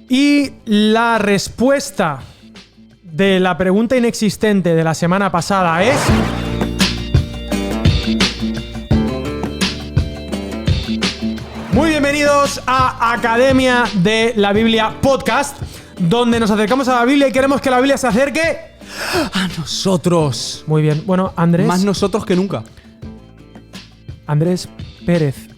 Y la respuesta de la pregunta inexistente de la semana pasada es... Muy bienvenidos a Academia de la Biblia Podcast, donde nos acercamos a la Biblia y queremos que la Biblia se acerque a nosotros. Muy bien. Bueno, Andrés... Más nosotros que nunca. Andrés Pérez,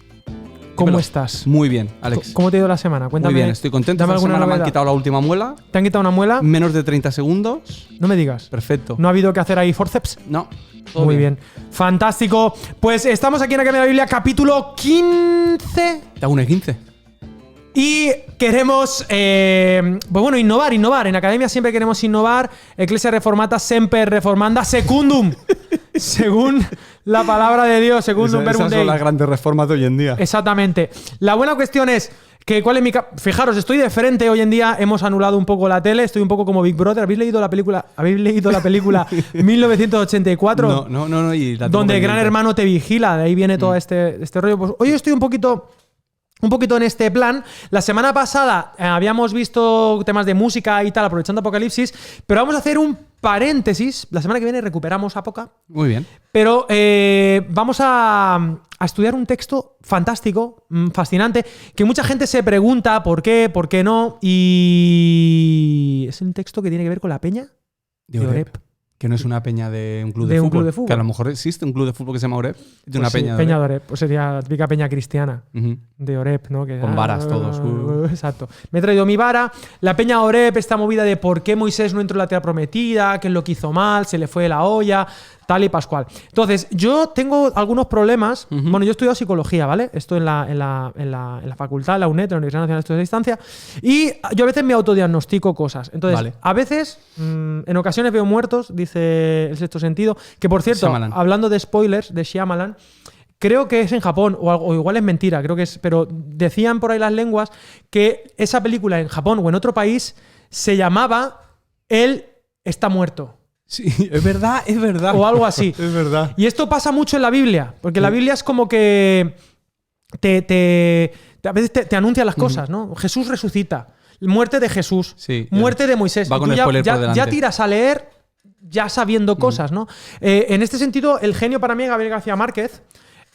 ¿cómo estás? Muy bien, Alex. ¿Cómo te ha ido la semana? Cuéntame. Muy bien, estoy contento. Esta semana me han quitado la última muela. ¿Te han quitado una muela? Menos de 30 segundos. No me digas. Perfecto. ¿No ha habido que hacer ahí forceps? No. Muy bien. Fantástico. Pues estamos aquí en Academia de la Biblia, capítulo 15. Te hago una 15. Y queremos, pues bueno, innovar. En Academia siempre queremos innovar. Ecclesia Reformata semper reformanda secundum. Según la palabra de Dios, secundum verbum Esas Dei. son las grandes reformas de hoy en día. Exactamente. La buena cuestión es que ¿cuál es mi fijaros, estoy de frente hoy en día, hemos anulado un poco la tele, estoy un poco como Big Brother. ¿Habéis leído la película 1984? No, y la donde el Gran Hermano te vigila, de ahí viene todo este rollo. Pues hoy estoy un poquito en este plan. La semana pasada habíamos visto temas de música y tal, aprovechando Apocalipsis, pero vamos a hacer un paréntesis. La semana que viene recuperamos Apoca. Muy bien. Pero vamos a estudiar un texto fantástico, fascinante, que mucha gente se pregunta por qué no, y es un texto que tiene que ver con la peña de Oreb. Que no es una peña de un club de fútbol. Que a lo mejor existe un club de fútbol que se llama Oreb. De una peña de Oreb. Pues sería la típica peña cristiana. De Oreb, ¿no? Que, con varas todos. Exacto. Me he traído mi vara. La peña Oreb, esta movida de por qué Moisés no entró en la tierra prometida, qué es lo que hizo mal, se le fue la olla, tal y pascual. Entonces, yo tengo algunos problemas. Bueno, yo he estudiado psicología, ¿vale? Esto en la facultad, en la UNED, en la Universidad Nacional de Estudios de Distancia. Y yo a veces me autodiagnostico cosas. Entonces, a veces, en ocasiones veo muertos, dice el Sexto Sentido. Que por cierto, Shyamalan. Hablando de spoilers de Shyamalan, creo que es en Japón, o igual es mentira, creo que es, pero decían por ahí las lenguas que esa película en Japón o en otro país se llamaba Él está muerto. Sí, es verdad. O algo así. Es verdad. Y esto pasa mucho en la Biblia, porque la Biblia es como que a veces te anuncia las cosas, ¿no? Jesús resucita, muerte de Jesús, muerte de Moisés. Va con spoiler por delante. Ya tiras a leer ya sabiendo cosas, ¿no? En este sentido, el genio para mí es Gabriel García Márquez.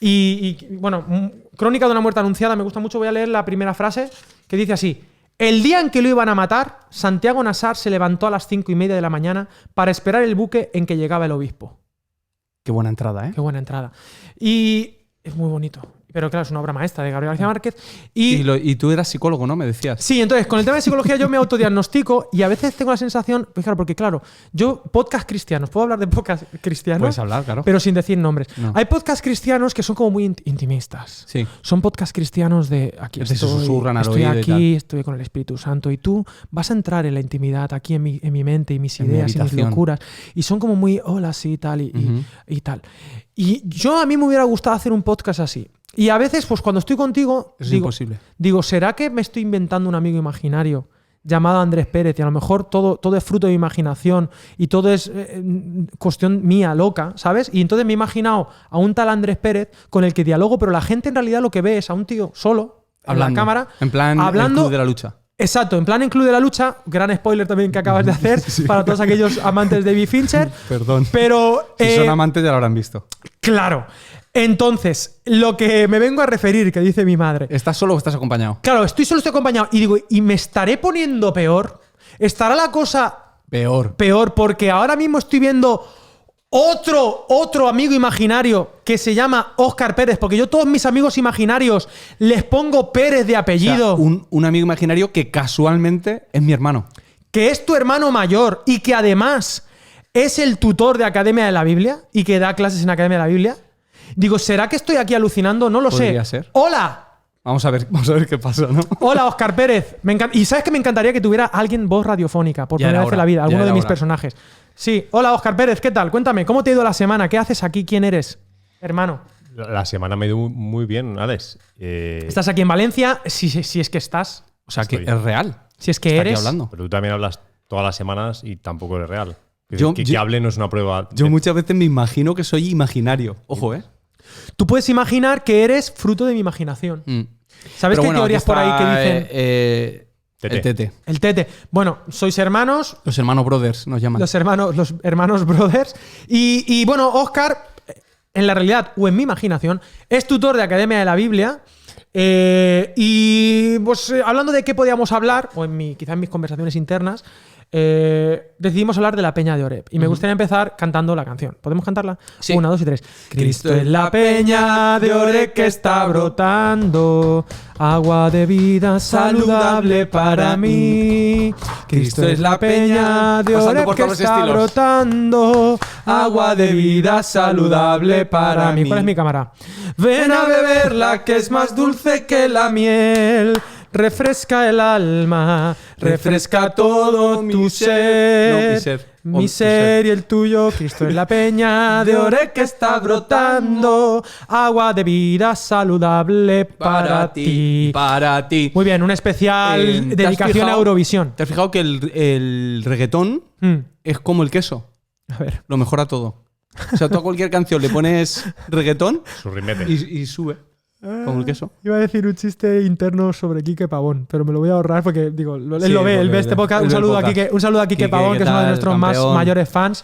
Y bueno, Crónica de una muerte anunciada, me gusta mucho. Voy a leer la primera frase que dice así: el día en que lo iban a matar, Santiago Nassar se levantó a las 5:30 de la mañana para esperar el buque en que llegaba el obispo. Qué buena entrada, ¿eh? Qué buena entrada. Y es muy bonito. Pero claro, es una obra maestra de Gabriel García Márquez. Y tú eras psicólogo, ¿no? Me decías. Sí, entonces con el tema de psicología yo me autodiagnostico y a veces tengo la sensación, pues claro, porque claro, yo podcast cristianos, puedo hablar de podcast cristianos. Puedes hablar, claro. Pero sin decir nombres. No. Hay podcast cristianos que son como muy intimistas. Sí. Son podcast cristianos de aquí se susurran al estoy oído aquí, y tal. estoy con el Espíritu Santo y tú vas a entrar en la intimidad aquí en mi mente y mis ideas y mis habitación. locuras. Y son como muy, hola, sí, tal y tal. Y a mí me hubiera gustado hacer un podcast así. Y a veces, pues cuando estoy contigo, es imposible. Digo, ¿será que me estoy inventando un amigo imaginario llamado Andrés Pérez? Y a lo mejor todo es fruto de mi imaginación y todo es cuestión mía, loca, ¿sabes? Y entonces me he imaginado a un tal Andrés Pérez con el que dialogo, pero la gente en realidad lo que ve es a un tío solo, hablando, en la cámara, en plan hablando, el Club de la Lucha. Exacto, en plan en Club de la Lucha, gran spoiler también que acabas de hacer para todos aquellos amantes de David Fincher. Perdón. Pero si son amantes ya lo habrán visto. Claro. Entonces, lo que me vengo a referir, que dice mi madre. ¿Estás solo o estás acompañado? Claro, estoy acompañado. Y digo, ¿y me estaré poniendo peor? ¿Estará la cosa peor porque ahora mismo estoy viendo otro amigo imaginario que se llama Óscar Pérez? Porque yo todos mis amigos imaginarios les pongo Pérez de apellido. O sea, un amigo imaginario que casualmente es mi hermano. Que es tu hermano mayor y que además es el tutor de Academia de la Biblia y que da clases en Academia de la Biblia. Digo, ¿será que estoy aquí alucinando? No lo sé. Podría ser. ¡Hola! Vamos a ver qué pasa, ¿no? Hola, Óscar Pérez. Y ¿sabes que me encantaría que tuviera alguien voz radiofónica por primera vez en la vida? Alguno de mis personajes. Sí. Hola, Óscar Pérez. ¿Qué tal? Cuéntame, ¿cómo te ha ido la semana? ¿Qué haces aquí? ¿Quién eres? Hermano. La semana me ha ido muy bien, Alex. ¿Estás aquí en Valencia? Si es que estás. O sea, que Estoy. es real. Si es que Está eres. aquí hablando. Pero tú también hablas todas las semanas y tampoco eres real. Que hable no es una prueba. Yo muchas veces me imagino que soy imaginario. Ojo, ¿eh? Tú puedes imaginar que eres fruto de mi imaginación. ¿Sabes Pero qué bueno, teorías aquí por ahí que está, dicen? Tete. El Tete. El Tete. Bueno, sois hermanos. Los hermanos brothers nos llaman. Los hermanos brothers. Y bueno, Óscar, en la realidad o en mi imaginación, es tutor de Academia de la Biblia. Y pues hablando de qué podíamos hablar, o quizá en mis conversaciones internas, decidimos hablar de la Peña de Oreb. Y me gustaría empezar cantando la canción. ¿Podemos cantarla? Sí. 1, 2 y 3. Cristo es la peña de Oreb que está brotando, agua de vida saludable para mí. Cristo es la peña de Oreb que está brotando, agua de vida saludable para mí. ¿Cuál es mi cámara? Ven a beberla que es más dulce que la miel. Refresca el alma, refresca todo tu ser. No, mi ser. Mi ser y el tuyo. Cristo es la peña de Oreb que está brotando, agua de vida saludable para ti. Para ti. Muy bien, un especial ¿te has dedicación a fijado- Eurovisión. ¿Te has fijado que el reggaetón es como el queso? A ver. Lo mejora todo. O sea, tú a cualquier canción le pones reggaetón Su rimete. y sube. Como el queso. Iba a decir un chiste interno sobre Quique Pavón, pero me lo voy a ahorrar porque digo, él Sí, lo ve, él porque ve este podcast. él Un ve el saludo a podcast. Quique, un saludo a Quique Quique, Pavón, ¿qué que es uno de tal, nuestros más campeón? mayores fans.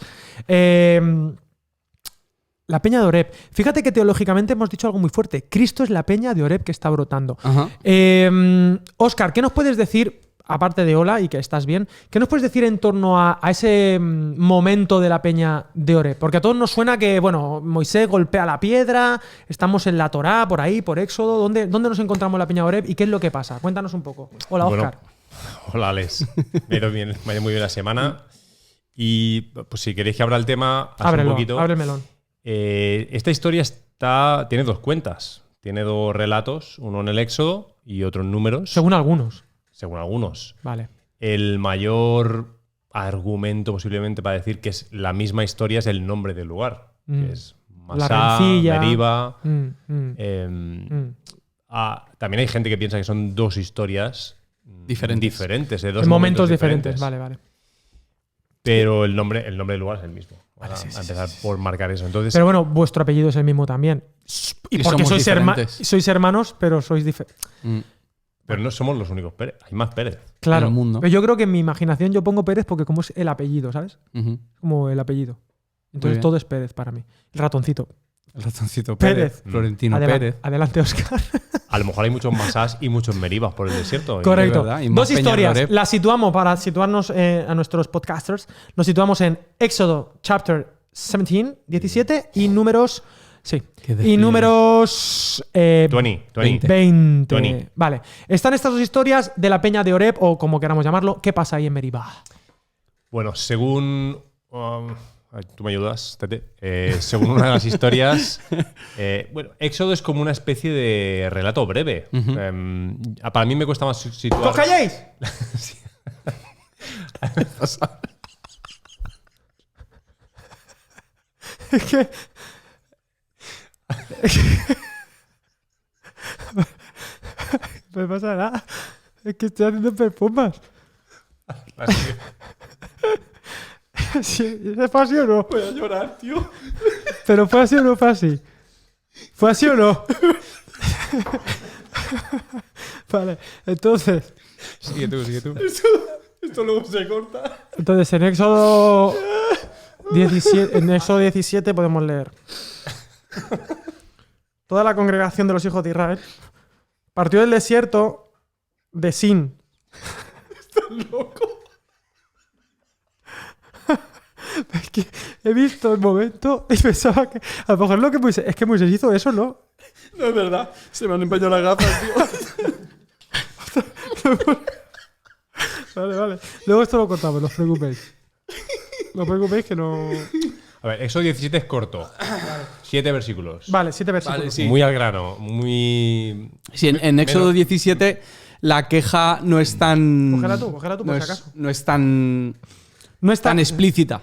La Peña de Oreb. Fíjate que teológicamente hemos dicho algo muy fuerte. Cristo es la peña de Oreb que está brotando. Ajá. Óscar, ¿qué nos puedes decir, aparte de hola y que estás bien, qué nos puedes decir en torno a ese momento de la peña de Oreb? Porque a todos nos suena que, bueno, Moisés golpea la piedra, estamos en la Torá, por ahí, por Éxodo. ¿Dónde nos encontramos en la peña de Oreb y qué es lo que pasa? Cuéntanos un poco. Hola, Bueno, Óscar. Hola, Alex. Me ha ido muy bien la semana. Y pues si queréis que abra el tema, así Ábrelo, un poquito. abre el melón. Esta historia tiene dos cuentas. Tiene dos relatos, uno en el Éxodo y otro en Números, Según algunos. según algunos. Vale. El mayor argumento posiblemente para decir que es la misma historia es el nombre del lugar, que es La Masá, rencilla. Meriba. Mm. También hay gente que piensa que son dos historias diferentes, de dos En momentos diferentes. Vale, vale. Pero el nombre del lugar es el mismo. Vale, a empezar por marcar eso. Entonces, Pero bueno, vuestro apellido es el mismo también. Y porque somos diferentes. sois hermanos, pero sois diferentes. pero no somos los únicos Pérez. Hay más Pérez. Claro. En el mundo. Pero yo creo que en mi imaginación yo pongo Pérez porque como es el apellido, ¿sabes? Ujú. Como el apellido. Entonces bien. todo es Pérez para mí. El ratoncito. El ratoncito Pérez. Pérez. Florentino Adelante, Pérez. adelante, Óscar. A lo mejor hay muchos Masás y muchos Meribas por el desierto. Correcto. verdad, y más Dos Peña historias. Oreb. Las situamos para situarnos a nuestros podcasters. Nos situamos en Éxodo chapter 17 y números. Sí. Qué Y despliegue. números. 20. 20. 20. Vale. Están estas dos historias de la Peña de Oreb, o como queramos llamarlo. ¿Qué pasa ahí en Meribá? Bueno, según. Ay, tú me ayudas, Tete. Según una de las historias, bueno, Éxodo es como una especie de relato breve. Para mí me cuesta más situar. ¡Os calláis! Es que. No me pasa nada. Es que estoy haciendo perfumas. Sí, ¿fue así o no? Voy a llorar, tío. ¿Pero fue así o no fue así? ¿Fue así o no? Vale, entonces. Sigue tú. Esto luego se corta. Entonces, en Éxodo 17 podemos leer. Toda la congregación de los hijos de Israel partió del desierto de Sin. Estás loco. Es que he visto el momento y pensaba que a lo mejor lo que Moisés, es que Moisés hizo eso, ¿no? No es verdad. Se me han empañado las gafas, tío. Vale. Luego esto lo contamos, no os preocupéis. No os preocupéis que no. A ver, Éxodo 17 es corto. 7 versículos. Vale, 7 versículos. Vale, sí. Muy al grano. Muy. Sí, en Éxodo 17 la queja no es tan. Cógela tú, por si acaso. No es tan No está explícita.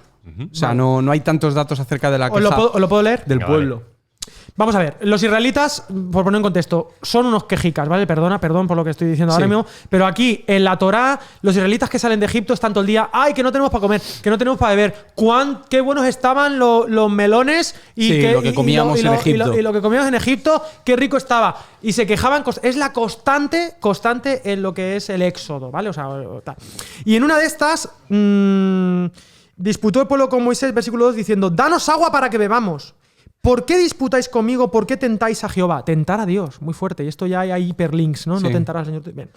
O sea, no hay tantos datos acerca de la ¿Os queja lo puedo leer? del Venga, pueblo. vale. Vamos a ver, los israelitas, por poner en contexto, son unos quejicas, ¿vale? Perdón por lo que estoy diciendo ahora mismo, pero aquí en la Torá, los israelitas que salen de Egipto están todo el día, ¡ay, que no tenemos para comer, que no tenemos para beber! ¡Qué buenos estaban los melones! Y lo que comíamos en Egipto. Y lo que comíamos en Egipto, ¡qué rico estaba! Y se quejaban, es la constante en lo que es el Éxodo, ¿vale? O sea, tal. Y en una de estas, disputó el pueblo con Moisés, versículo 2, diciendo, ¡danos agua para que bebamos! ¿Por qué disputáis conmigo? ¿Por qué tentáis a Jehová? Tentar a Dios, muy fuerte. Y esto ya hay hiperlinks, ¿no? Sí. No tentarás al Señor. Bien.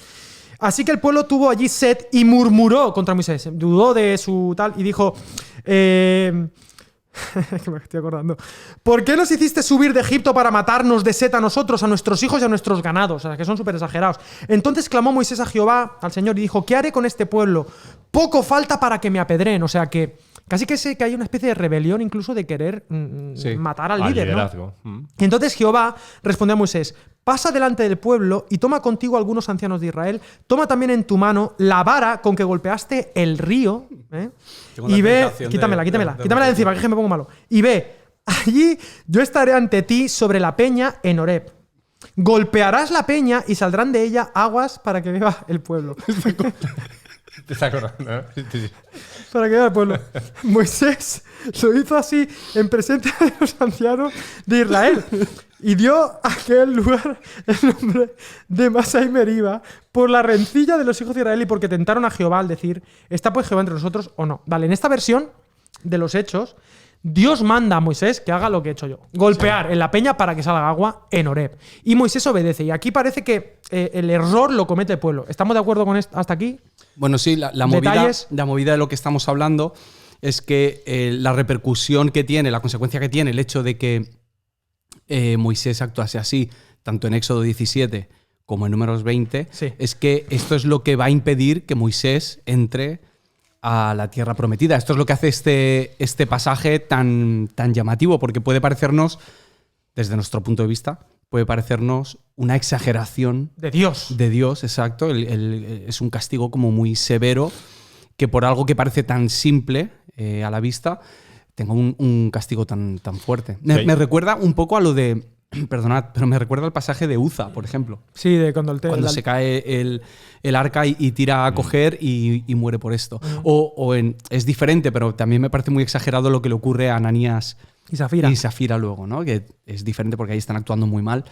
Así que el pueblo tuvo allí sed y murmuró contra Moisés. Dudó de su tal y dijo... que me estoy acordando. ¿Por qué nos hiciste subir de Egipto para matarnos de sed a nosotros, a nuestros hijos y a nuestros ganados? O sea, que son súper exagerados. Entonces clamó Moisés a Jehová, al Señor, y dijo, ¿qué haré con este pueblo? Poco falta para que me apedreen. O sea, que casi que sé que hay una especie de rebelión incluso de querer matar al líder, liderazgo, ¿no? Y entonces Jehová respondió a Moisés, pasa delante del pueblo y toma contigo algunos ancianos de Israel, toma también en tu mano la vara con que golpeaste el río, y ve, quítamela de encima, que me pongo malo, y ve, allí yo estaré ante ti sobre la peña en Horeb. Golpearás la peña y saldrán de ella aguas para que beba el pueblo. Te está acordando, ¿no? Sí. Para que vea el pueblo. Moisés lo hizo así en presencia de los ancianos de Israel y dio a aquel lugar el nombre de Masá y Meriba por la rencilla de los hijos de Israel y porque tentaron a Jehová al decir, ¿está pues Jehová entre nosotros o no? Vale, en esta versión de los Hechos, Dios manda a Moisés que haga lo que he hecho yo. Golpear en la peña para que salga agua en Horeb. Y Moisés obedece. Y aquí parece que el error lo comete el pueblo. ¿Estamos de acuerdo con esto hasta aquí? Bueno, sí, la movida de lo que estamos hablando es que la repercusión que tiene, la consecuencia que tiene el hecho de que Moisés actuase así, tanto en Éxodo 17 como en Números 20, es que esto es lo que va a impedir que Moisés entre a la tierra prometida. Esto es lo que hace este pasaje tan llamativo, porque puede parecernos, desde nuestro punto de vista, puede parecernos una exageración de Dios. De Dios, exacto. Es un castigo como muy severo, que por algo que parece tan simple a la vista, tenga un castigo tan fuerte. Sí. Me recuerda un poco a lo de... Perdonad, pero me recuerda al pasaje de Uza, por ejemplo. Sí, de cuando se cae el arca y tira a coger y muere por esto. Es diferente, pero también me parece muy exagerado lo que le ocurre a Ananías y Zafira luego, ¿no? Que es diferente porque ahí están actuando muy mal,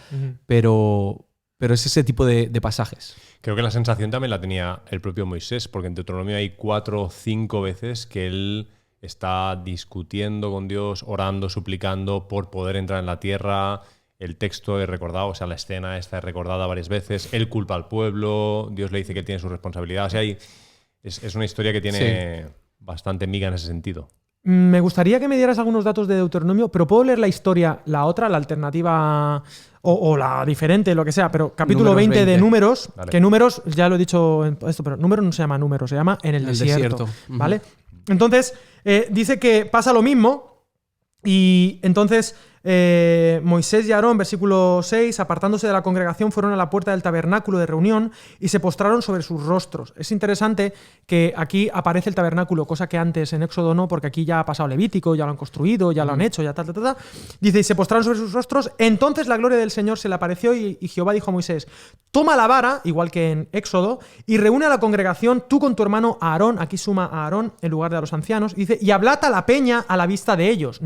pero es ese tipo de pasajes. Creo que la sensación también la tenía el propio Moisés, porque en Deuteronomio hay 4 o 5 veces que él está discutiendo con Dios, orando, suplicando por poder entrar en la tierra. El texto es recordado, o sea, la escena está recordada varias veces. Él culpa al pueblo, Dios le dice que él tiene su responsabilidad. O sea, es una historia que tiene bastante miga en ese sentido. Me gustaría que me dieras algunos datos de Deuteronomio, pero puedo leer la historia, la otra, la alternativa o la diferente, lo que sea, pero capítulo 20 de Números, vale. Que Números, ya lo he dicho en esto, pero Números no se llama Números, se llama En el desierto. ¿Vale? Entonces, dice que pasa lo mismo y entonces... Moisés y Aarón, versículo 6, apartándose de la congregación, fueron a la puerta del tabernáculo de reunión y se postraron sobre sus rostros. Es interesante que aquí aparece el tabernáculo, cosa que antes en Éxodo no, porque aquí ya ha pasado Levítico, ya lo han construido, ya lo han hecho, ya tal. Dice, y se postraron sobre sus rostros. Entonces la gloria del Señor se le apareció y Jehová dijo a Moisés, toma la vara, igual que en Éxodo, y reúne a la congregación, tú con tu hermano Aarón, aquí suma a Aarón en lugar de a los ancianos, dice, y ablata a la peña a la vista de ellos.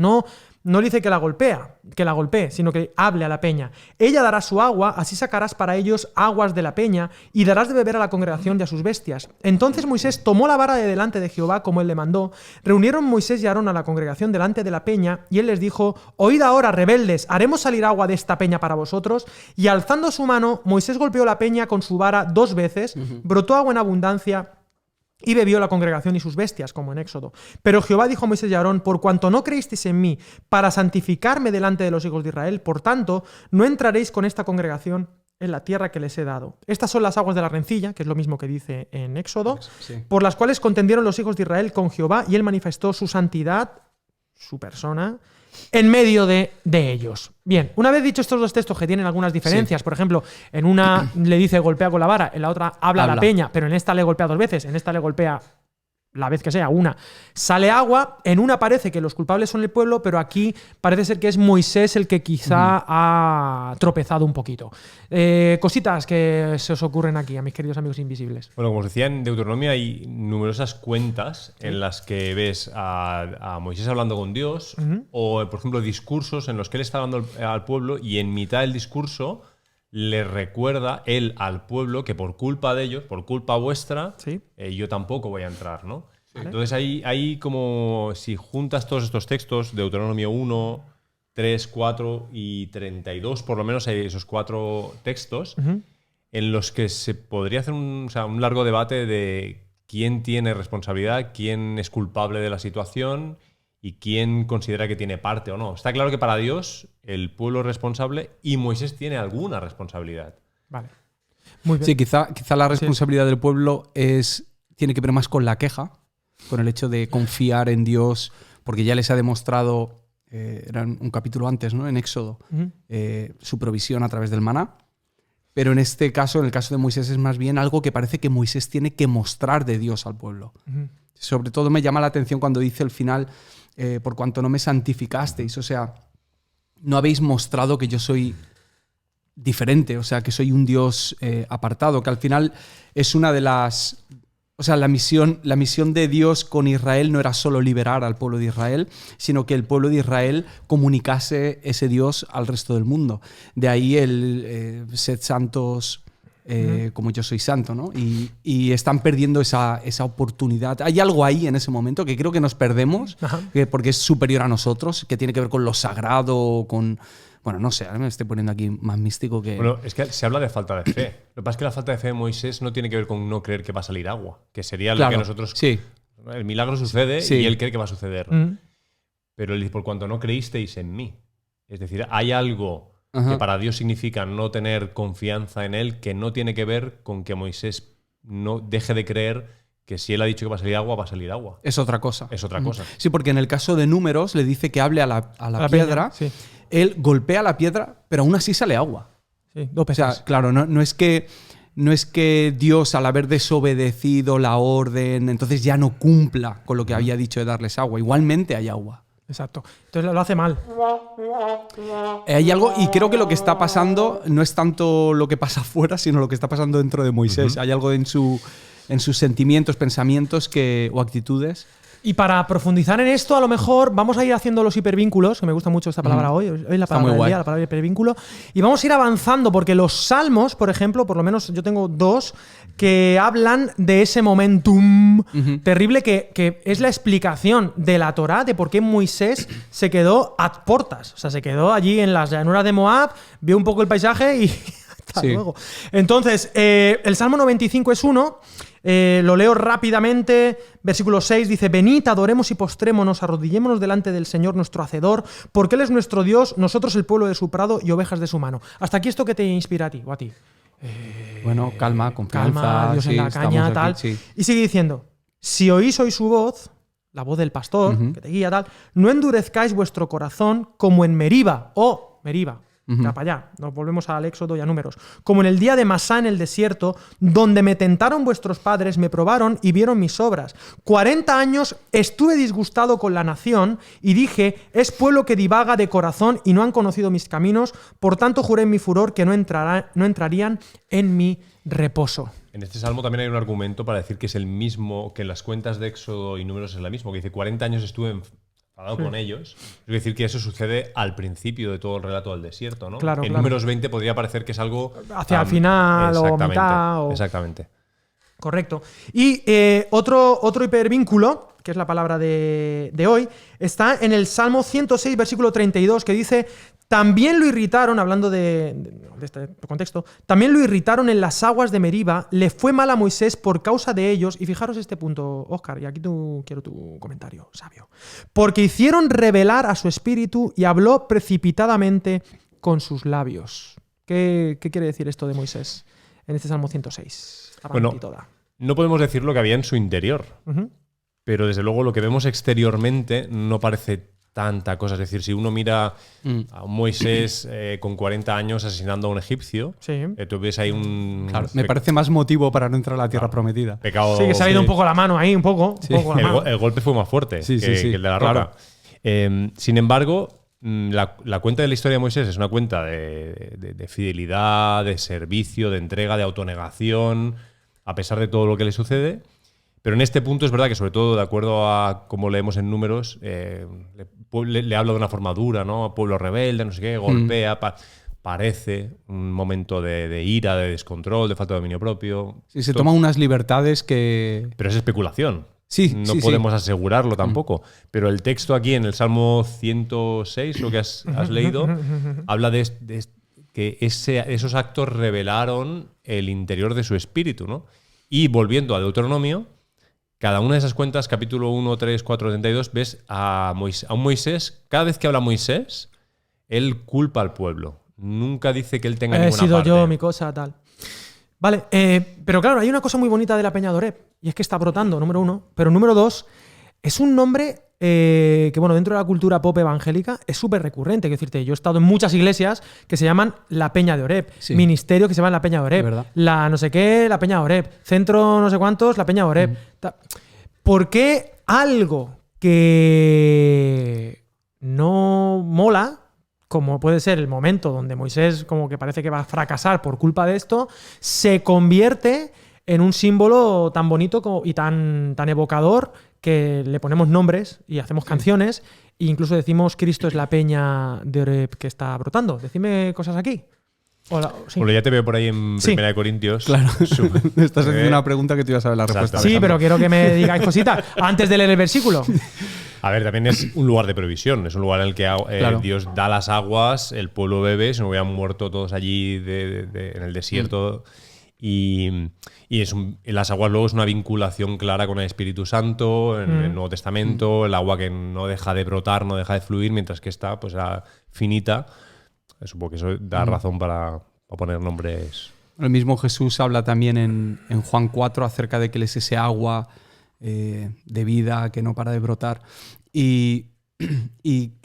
No le dice que la golpee, sino que hable a la peña. Ella dará su agua, así sacarás para ellos aguas de la peña, y darás de beber a la congregación y a sus bestias. Entonces Moisés tomó la vara de delante de Jehová, como él le mandó. Reunieron Moisés y Aarón a la congregación delante de la peña, y él les dijo, oíd ahora, rebeldes, ¿haremos salir agua de esta peña para vosotros? Y alzando su mano, Moisés golpeó la peña con su vara 2 veces, brotó agua en abundancia, y bebió la congregación y sus bestias, como en Éxodo. Pero Jehová dijo a Moisés y a Aarón, por cuanto no creísteis en mí para santificarme delante de los hijos de Israel, por tanto, no entraréis con esta congregación en la tierra que les he dado. Estas son las aguas de la rencilla, que es lo mismo que dice en Éxodo, por las cuales contendieron los hijos de Israel con Jehová, y él manifestó su santidad, su persona, en medio de ellos. Bien, una vez dicho estos 2 textos que tienen algunas diferencias, por ejemplo, en una le dice golpea con la vara, en la otra habla a la peña, pero en esta le golpea 2 veces, en esta le golpea la vez que sea, una, sale agua, en una parece que los culpables son el pueblo, pero aquí parece ser que es Moisés el que quizá ha tropezado un poquito. Cositas que se os ocurren aquí, a mis queridos amigos invisibles. Bueno, como os decía, en Deuteronomio hay numerosas cuentas en las que ves a Moisés hablando con Dios, o, por ejemplo, discursos en los que él está hablando al pueblo y en mitad del discurso le recuerda él al pueblo que por culpa de ellos, por culpa vuestra, yo tampoco voy a entrar, ¿no? ¿Vale? Entonces hay como, si juntas todos estos textos, Deuteronomio 1, 3, 4 y 32, por lo menos hay esos 4 textos, en los que se podría hacer un largo debate de quién tiene responsabilidad, quién es culpable de la situación y quién considera que tiene parte o no. Está claro que para Dios el pueblo es responsable y Moisés tiene alguna responsabilidad. Vale. Muy bien. Sí, quizá la responsabilidad del pueblo tiene que ver más con la queja, con el hecho de confiar en Dios, porque ya les ha demostrado, era un capítulo antes, ¿no? En Éxodo, su provisión a través del maná. Pero en este caso, en el caso de Moisés, es más bien algo que parece que Moisés tiene que mostrar de Dios al pueblo. Sobre todo me llama la atención cuando dice al final, por cuanto no me santificasteis, o sea, no habéis mostrado que yo soy diferente, o sea, que soy un Dios apartado, que al final es una de las... O sea, la misión de Dios con Israel no era solo liberar al pueblo de Israel, sino que el pueblo de Israel comunicase ese Dios al resto del mundo. De ahí el sed santos como yo soy santo, ¿no? Y están perdiendo esa oportunidad. Hay algo ahí en ese momento que creo que nos perdemos, porque es superior a nosotros, que tiene que ver con lo sagrado, con... Bueno, no sé, ahora me estoy poniendo aquí más místico que... Bueno, es que se habla de falta de fe. Lo que pasa es que la falta de fe de Moisés no tiene que ver con no creer que va a salir agua, que sería lo que nosotros... Sí. El milagro sucede y él cree que va a suceder. Pero él dice, por cuanto no creísteis en mí. Es decir, hay algo que para Dios significa no tener confianza en él, que no tiene que ver con que Moisés no deje de creer que si él ha dicho que va a salir agua, va a salir agua. Es otra cosa. Es otra cosa. Sí, porque en el caso de Números le dice que hable a la piedra. Sí. Él golpea la piedra, pero aún así sale agua. Sí, o sea, claro, no es que Dios, al haber desobedecido la orden, entonces ya no cumpla con lo que había dicho de darles agua. Igualmente hay agua. Exacto. Entonces lo hace mal. Hay algo, y creo que lo que está pasando no es tanto lo que pasa afuera, sino lo que está pasando dentro de Moisés. Hay algo en sus sentimientos, pensamientos o actitudes. Y para profundizar en esto, a lo mejor vamos a ir haciendo los hipervínculos, que me gusta mucho esta palabra hoy es la palabra del día, la palabra hipervínculo, y vamos a ir avanzando, porque los salmos, por ejemplo, por lo menos yo tengo 2, que hablan de ese momentum terrible que es la explicación de la Torá de por qué Moisés se quedó ad portas, o sea, se quedó allí en las llanuras de Moab, vio un poco el paisaje y hasta luego. Entonces, el Salmo 95 es uno. Lo leo rápidamente. Versículo 6 dice: venid, adoremos y postrémonos, arrodillémonos delante del Señor nuestro Hacedor, porque Él es nuestro Dios, nosotros el pueblo de su prado y ovejas de su mano. ¿Hasta aquí esto que te inspira a ti o a ti? Bueno, calma, confianza. Calma, Dios en la caña, aquí, tal. Sí. Y sigue diciendo: si oís hoy su voz, la voz del pastor, que te guía, tal, no endurezcáis vuestro corazón como en Meriba, Meriba. Para allá, nos volvemos al Éxodo y a Números. Como en el día de Masá en el desierto, donde me tentaron vuestros padres, me probaron y vieron mis obras. 40 años estuve disgustado con la nación y dije: es pueblo que divaga de corazón y no han conocido mis caminos, por tanto juré en mi furor que no entrarían en mi reposo. En este salmo también hay un argumento para decir que es el mismo, que en las cuentas de Éxodo y Números es la misma, que dice 40 años estuve enfadado con ellos. Es decir, que eso sucede al principio de todo el relato del desierto, ¿no? Claro, en Números 20 podría parecer que es algo... hacia el final o mitad. Exactamente. Correcto. Y otro hipervínculo, que es la palabra de hoy, está en el Salmo 106, versículo 32, que dice: también lo irritaron, hablando de este contexto, también lo irritaron en las aguas de Meriba, le fue mal a Moisés por causa de ellos. Y fijaros este punto, Óscar, y aquí quiero tu comentario, sabio. Porque hicieron rebelar a su espíritu y habló precipitadamente con sus labios. ¿Qué quiere decir esto de Moisés en este Salmo 106? Bueno, no podemos decir lo que había en su interior, pero desde luego lo que vemos exteriormente no parece tanta cosa. Es decir, si uno mira a un Moisés con 40 años asesinando a un egipcio, tú ves ahí un... Claro, me parece más motivo para no entrar a la tierra prometida. Pecado, sí, que se ha ido un poco la mano ahí, un poco. El golpe fue más fuerte que el de la roca. Sin embargo, la cuenta de la historia de Moisés es una cuenta de fidelidad, de servicio, de entrega, de autonegación, a pesar de todo lo que le sucede. Pero en este punto es verdad que, sobre todo, de acuerdo a cómo leemos en Números, le habla de una forma dura, ¿no? Pueblo rebelde, no sé qué, golpea, parece un momento de ira, de descontrol, de falta de dominio propio. Sí, se toman unas libertades que... Pero es especulación. Sí, no podemos asegurarlo tampoco. Pero el texto aquí en el Salmo 106, lo que has leído, habla de que esos actos revelaron el interior de su espíritu, ¿no? Y volviendo a Deuteronomio, cada una de esas cuentas, capítulo 1, 3, 4, 32, ves a un Moisés, cada vez que habla Moisés, él culpa al pueblo. Nunca dice que él tenga ninguna parte. He sido yo, mi cosa, tal. Vale, pero claro, hay una cosa muy bonita de la Peña de Oreb, y es que está brotando, número 1. Pero número 2, es un nombre que, bueno, dentro de la cultura pop evangélica es súper recurrente. Quiero decirte, yo he estado en muchas iglesias que se llaman la Peña de Oreb, ministerio que se llama la Peña de Oreb, la no sé qué, la Peña de Oreb, centro no sé cuántos, la Peña de Oreb. ¿Por qué algo que no mola, como puede ser el momento donde Moisés como que parece que va a fracasar por culpa de esto, se convierte en un símbolo tan bonito y tan evocador que le ponemos nombres y hacemos canciones e incluso decimos Cristo es la Peña de Oreb que está brotando? Decidme cosas aquí. Hola, Bueno, ya te veo por ahí en Primera de Corintios. Claro. Estás haciendo una pregunta que tú ibas a saber la respuesta. Sí, pero quiero que me digáis cositas antes de leer el versículo. A ver, también es un lugar de provisión. Es un lugar en el que Dios da las aguas, el pueblo bebe, si no hubieran muerto todos allí en el desierto. Y las aguas luego es una vinculación clara con el Espíritu Santo en el Nuevo Testamento, el agua que no deja de brotar, no deja de fluir, mientras que está pues finita. Supongo que eso da razón para poner nombres. El mismo Jesús habla también en Juan 4 acerca de que Él es ese agua de vida que no para de brotar. Y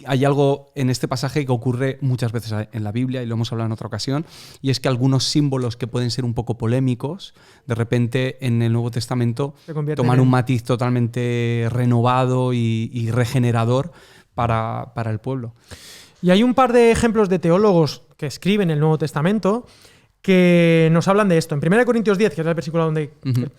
hay algo en este pasaje que ocurre muchas veces en la Biblia, y lo hemos hablado en otra ocasión, y es que algunos símbolos que pueden ser un poco polémicos, de repente en el Nuevo Testamento toman un matiz totalmente renovado y regenerador para el pueblo. Y hay un par de ejemplos de teólogos que escriben el Nuevo Testamento que nos hablan de esto. En 1 Corintios 10, que es el versículo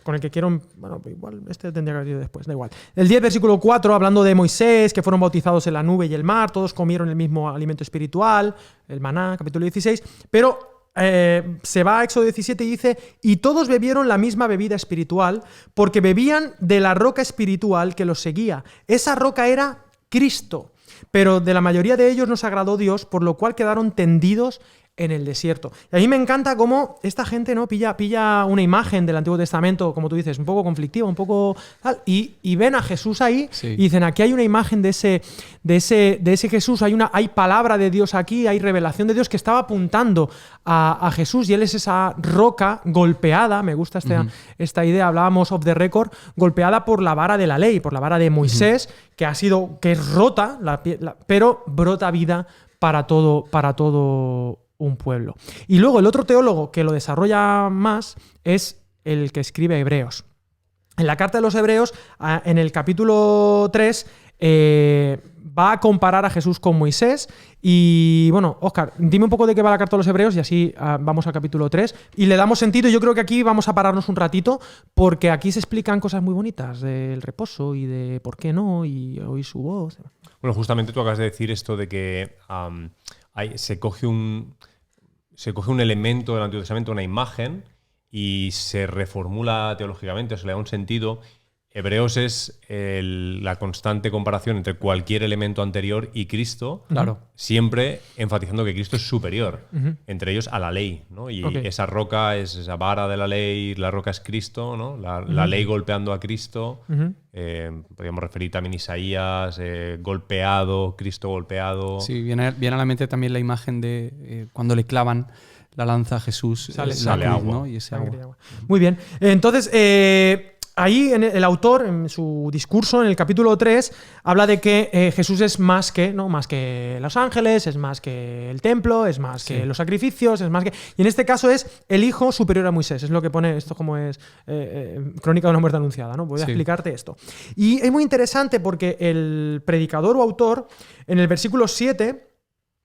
con el que quiero... Bueno, igual este tendría que haber ido después, da igual. El 10, versículo 4, hablando de Moisés, que fueron bautizados en la nube y el mar, todos comieron el mismo alimento espiritual, el maná, capítulo 16, pero se va a Éxodo 17 y dice: y todos bebieron la misma bebida espiritual, porque bebían de la roca espiritual que los seguía. Esa roca era Cristo. Pero de la mayoría de ellos no se agradó Dios, por lo cual quedaron tendidos en el desierto. Y a mí me encanta cómo esta gente, ¿no?, pilla una imagen del Antiguo Testamento, como tú dices, un poco conflictiva, un poco tal, y ven a Jesús ahí y dicen: aquí hay una imagen de ese Jesús, hay palabra de Dios aquí, hay revelación de Dios que estaba apuntando a Jesús, y Él es esa roca golpeada. Me gusta esta idea, hablábamos off the record, golpeada por la vara de la ley, por la vara de Moisés, que es rota, pero brota vida para todo un pueblo. Y luego el otro teólogo que lo desarrolla más es el que escribe Hebreos. En la carta de los Hebreos, en el capítulo 3, va a comparar a Jesús con Moisés. Y bueno, Óscar, dime un poco de qué va la carta de los Hebreos y así vamos al capítulo 3 y le damos sentido. Yo creo que aquí vamos a pararnos un ratito, porque aquí se explican cosas muy bonitas del reposo y de por qué no, y oír su voz. Bueno, justamente tú acabas de decir esto de que se coge un elemento del Antiguo Testamento, una imagen, y se reformula teológicamente, se le da un sentido. Hebreos es la constante comparación entre cualquier elemento anterior y Cristo, siempre enfatizando que Cristo es superior, entre ellos a la ley, ¿no? Y esa roca es esa vara de la ley, la roca es Cristo, ¿no? La ley golpeando a Cristo. Podríamos referir también a Isaías, golpeado, Cristo golpeado. Sí, viene a la mente también la imagen de cuando le clavan la lanza a Jesús, sale agua, ¿no? Y ese agua. Muy bien. Entonces, ahí el autor, en su discurso, en el capítulo 3, habla de que Jesús es más que, ¿no? Más que los ángeles, es más que el templo, es más que los sacrificios, es más que... Y en este caso es el hijo superior a Moisés. Es lo que pone esto como es Crónica de una muerte anunciada, ¿no? Voy a explicarte esto. Y es muy interesante porque el predicador o autor, en el versículo 7...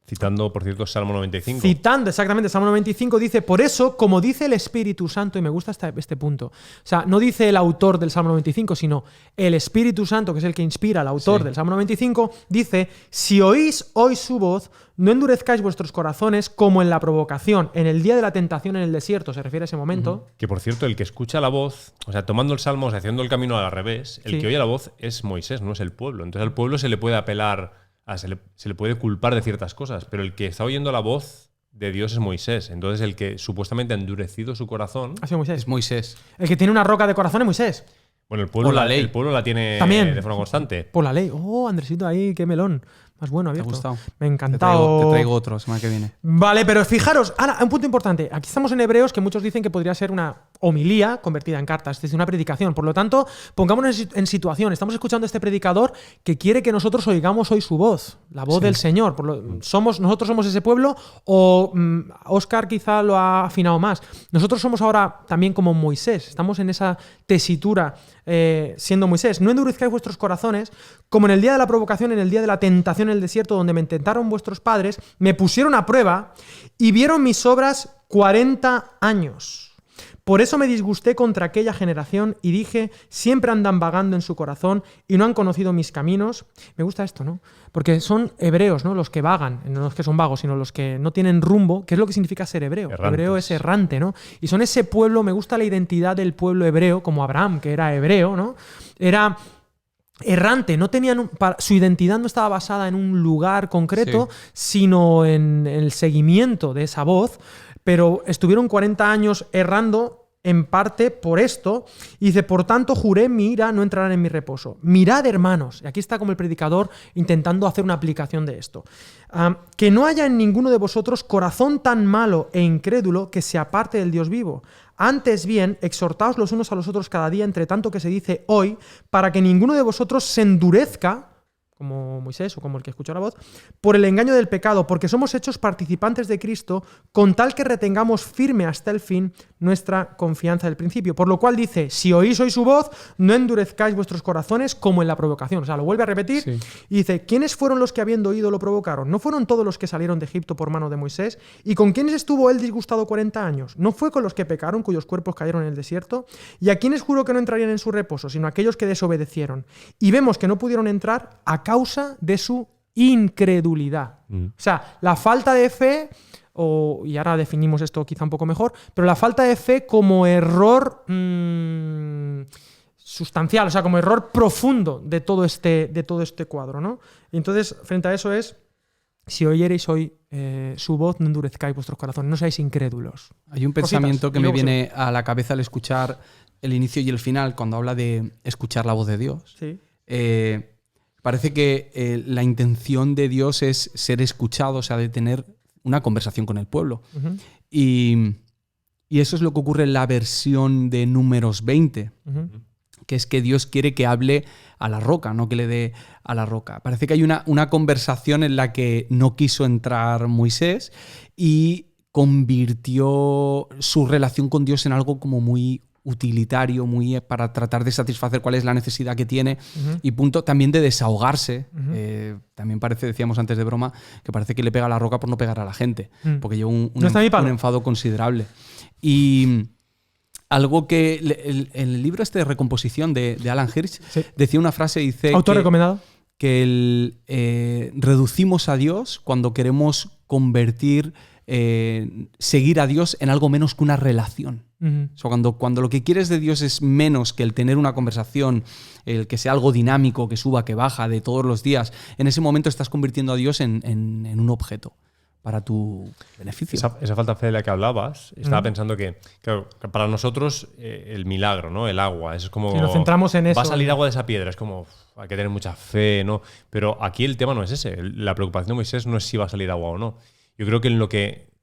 Citando, por cierto, Salmo 95. Citando exactamente Salmo 95, dice, por eso, como dice el Espíritu Santo, y me gusta este punto, o sea, no dice el autor del Salmo 95, sino el Espíritu Santo, que es el que inspira al autor del Salmo 95, dice, si oís hoy su voz, no endurezcáis vuestros corazones como en la provocación, en el día de la tentación en el desierto, se refiere a ese momento. Que, por cierto, el que escucha la voz, o sea, tomando el Salmo, o sea, haciendo el camino al revés, el que oye la voz es Moisés, no es el pueblo. Entonces al pueblo se le puede apelar... se le puede culpar de ciertas cosas, pero el que está oyendo la voz de Dios es Moisés. Entonces el que supuestamente ha endurecido su corazón ha sido Moisés. Es Moisés. El que tiene una roca de corazón es Moisés. Bueno, el pueblo, el pueblo la tiene también de forma constante. Por la ley. Oh, Andresito ahí, qué melón. Más bueno, abierto. ¿Te ha gustado? Me ha encantado. Te traigo otro semana que viene. Vale, pero fijaros, ahora, un punto importante. Aquí estamos en Hebreos, que muchos dicen que podría ser una homilía convertida en cartas, es decir, una predicación. Por lo tanto, pongámonos en situación. Estamos escuchando a este predicador que quiere que nosotros oigamos hoy su voz, la voz del Señor. ¿Nosotros somos ese pueblo o Óscar quizá lo ha afinado más? Nosotros somos ahora también como Moisés. Estamos en esa tesitura siendo Moisés. No endurezcáis vuestros corazones como en el día de la provocación, en el día de la tentación en el desierto, donde me tentaron vuestros padres, me pusieron a prueba y vieron mis obras 40 años. Por eso me disgusté contra aquella generación y dije, siempre andan vagando en su corazón y no han conocido mis caminos. Me gusta esto, ¿no? Porque son hebreos, ¿no? Los que vagan, no los que son vagos, sino los que no tienen rumbo, que es lo que significa ser hebreo. Errantes. Hebreo es errante, ¿no? Y son ese pueblo, me gusta la identidad del pueblo hebreo, como Abraham, que era hebreo, ¿no? Era errante, no tenían su identidad no estaba basada en un lugar concreto, sino en el seguimiento de esa voz, pero estuvieron 40 años errando en parte por esto, y dice, por tanto juré mi ira, no entrarán en mi reposo. Mirad, hermanos, y aquí está como el predicador intentando hacer una aplicación de esto, que no haya en ninguno de vosotros corazón tan malo e incrédulo que se aparte del Dios vivo. Antes bien, exhortaos los unos a los otros cada día, entre tanto que se dice hoy, para que ninguno de vosotros se endurezca, como Moisés o como el que escuchó la voz, por el engaño del pecado, porque somos hechos participantes de Cristo, con tal que retengamos firme hasta el fin nuestra confianza del principio. Por lo cual dice, si oís hoy su voz, no endurezcáis vuestros corazones como en la provocación. O sea, lo vuelve a repetir y dice, ¿quiénes fueron los que habiendo oído lo provocaron? ¿No fueron todos los que salieron de Egipto por mano de Moisés? ¿Y con quiénes estuvo él disgustado 40 años? ¿No fue con los que pecaron, cuyos cuerpos cayeron en el desierto? ¿Y a quiénes juró que no entrarían en su reposo, sino a aquellos que desobedecieron? Y vemos que no pudieron entrar a causa de su incredulidad. O sea, la falta de fe, y ahora definimos esto quizá un poco mejor, pero la falta de fe como error sustancial, o sea, como error profundo de todo este cuadro, ¿no? Y entonces, frente a eso es, si oyereis hoy su voz, no endurezcáis vuestros corazones, no seáis incrédulos. Hay un pensamiento que me viene a la cabeza al escuchar el inicio y el final, cuando habla de escuchar la voz de Dios. Sí. Parece que la intención de Dios es ser escuchado, o sea, de tener una conversación con el pueblo. Uh-huh. Y eso es lo que ocurre en la versión de Números 20, que es que Dios quiere que hable a la roca, no que le dé a la roca. Parece que hay una conversación en la que no quiso entrar Moisés y convirtió su relación con Dios en algo como muy utilitario, muy para tratar de satisfacer cuál es la necesidad que tiene y punto, también de desahogarse. También parece, decíamos antes de broma, que parece que le pega a la roca por no pegar a la gente, porque lleva un enfado considerable. Y algo que el libro este de recomposición de Alan Hirsch decía una frase, dice ¿autor recomendado? Que reducimos a Dios cuando queremos seguir a Dios en algo menos que una relación. O sea, cuando lo que quieres de Dios es menos que el tener una conversación, el que sea algo dinámico, que suba, que baja de todos los días, en ese momento estás convirtiendo a Dios en un objeto para tu beneficio. Esa falta de fe de la que hablabas, estaba pensando que, claro, para nosotros el milagro, ¿no? El agua, es como... Si nos centramos en eso. Va a salir agua de esa piedra, es como... hay que tener mucha fe, ¿no? Pero aquí el tema no es ese. La preocupación de Moisés no es si va a salir agua o no. Yo creo que en lo que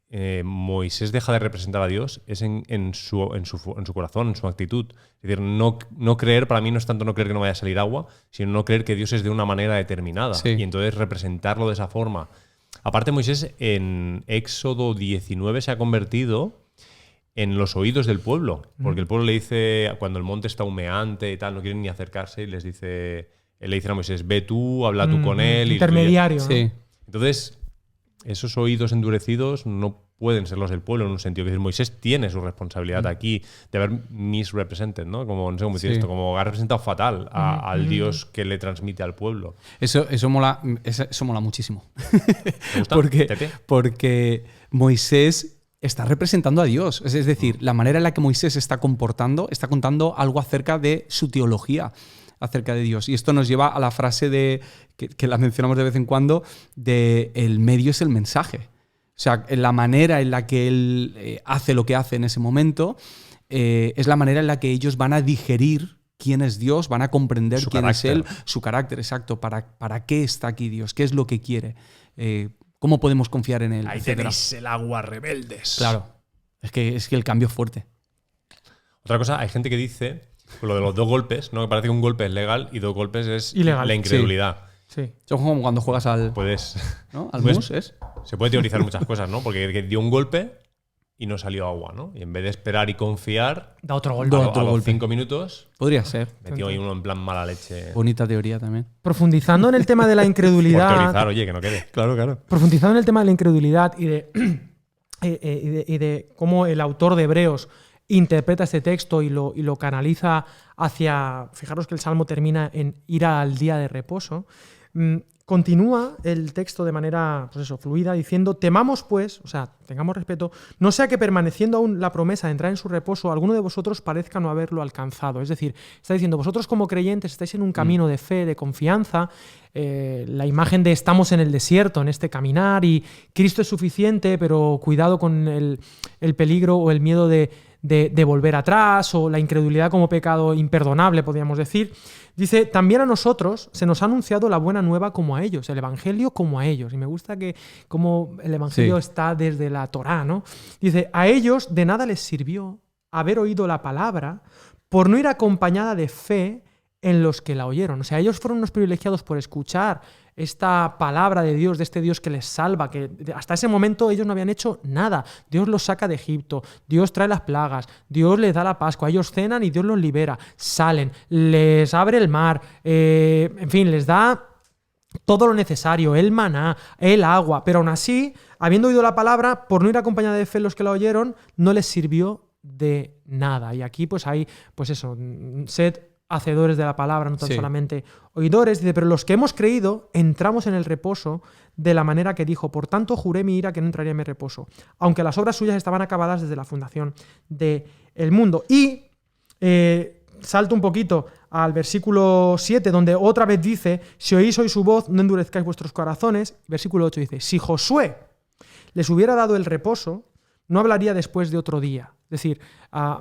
Moisés deja de representar a Dios es en su corazón, en su actitud. Es decir, no creer, para mí no es tanto no creer que no vaya a salir agua, sino no creer que Dios es de una manera determinada. Sí. Y entonces representarlo de esa forma. Aparte, Moisés en Éxodo 19 se ha convertido en los oídos del pueblo. Porque el pueblo le dice, cuando el monte está humeante y tal, no quieren ni acercarse, y él le dice a Moisés, ve tú, habla tú con él. Intermediario. ¿no? Sí. Entonces, esos oídos endurecidos no pueden ser los del pueblo en un sentido. Que decir, Moisés tiene su responsabilidad aquí de haber misrepresented, ¿no? Como, no sé cómo decir esto, como ha representado fatal al Dios que le transmite al pueblo. Eso mola muchísimo. ¿Te gusta? Porque Moisés está representando a Dios. Es decir, la manera en la que Moisés se está comportando está contando algo acerca de su teología, acerca de Dios. Y esto nos lleva a la frase que la mencionamos de vez en cuando, de el medio es el mensaje. O sea, la manera en la que él hace lo que hace en ese momento es la manera en la que ellos van a digerir quién es Dios, van a comprender quién es Él, su carácter, exacto, para qué está aquí Dios, qué es lo que quiere, cómo podemos confiar en Él. Ahí etcétera. tenéis el agua, rebeldes. Claro, es que el cambio es fuerte. Otra cosa, hay gente que dice, lo de los 2 golpes, ¿no? Que parece que un golpe es legal y 2 golpes es ilegal. La incredulidad. Sí. Es como cuando juegas al mus, ¿es? Se puede teorizar muchas cosas, ¿no? Porque dio un golpe y no salió agua, ¿no? Y en vez de esperar y confiar, Da otro golpe. a los 5 minutos, Podría ser. metió ahí uno en plan mala leche. Bonita teoría también. Profundizando en el tema de la Por incredulidad. teorizar, oye, que no quede. Claro. Profundizando en el tema de la incredulidad y de cómo el autor de Hebreos interpreta este texto y lo canaliza hacia. Fijaros que el Salmo termina en ir al día de reposo. Continúa el texto de manera fluida diciendo: temamos pues, o sea, tengamos respeto, no sea que permaneciendo aún la promesa de entrar en su reposo, alguno de vosotros parezca no haberlo alcanzado. Es decir, está diciendo, vosotros como creyentes estáis en un camino de fe, de confianza, la imagen de estamos en el desierto, en este caminar, y Cristo es suficiente, pero cuidado con el peligro o el miedo de volver atrás, o la incredulidad como pecado imperdonable, podríamos decir. Dice, también a nosotros se nos ha anunciado la buena nueva como a ellos, el Evangelio como a ellos. Y me gusta que como el Evangelio está desde la Torá, ¿no? Dice, a ellos de nada les sirvió haber oído la palabra por no ir acompañada de fe en los que la oyeron. O sea, ellos fueron unos privilegiados por escuchar esta palabra de Dios, de este Dios que les salva, que hasta ese momento ellos no habían hecho nada. Dios los saca de Egipto, Dios trae las plagas, Dios les da la Pascua, ellos cenan y Dios los libera, salen, les abre el mar, en fin, les da todo lo necesario, el maná, el agua, pero aún así, habiendo oído la palabra, por no ir acompañada de fe los que la oyeron, no les sirvió de nada. Y aquí pues hay, pues eso, sed hacedores de la palabra, no tan solamente oidores. Dice, pero los que hemos creído entramos en el reposo de la manera que dijo, por tanto juré mi ira que no entraría en mi reposo, aunque las obras suyas estaban acabadas desde la fundación del mundo. Y salto un poquito al versículo 7, donde otra vez dice, si oís hoy su voz, no endurezcáis vuestros corazones. Versículo 8 dice, si Josué les hubiera dado el reposo, no hablaría después de otro día. Es decir,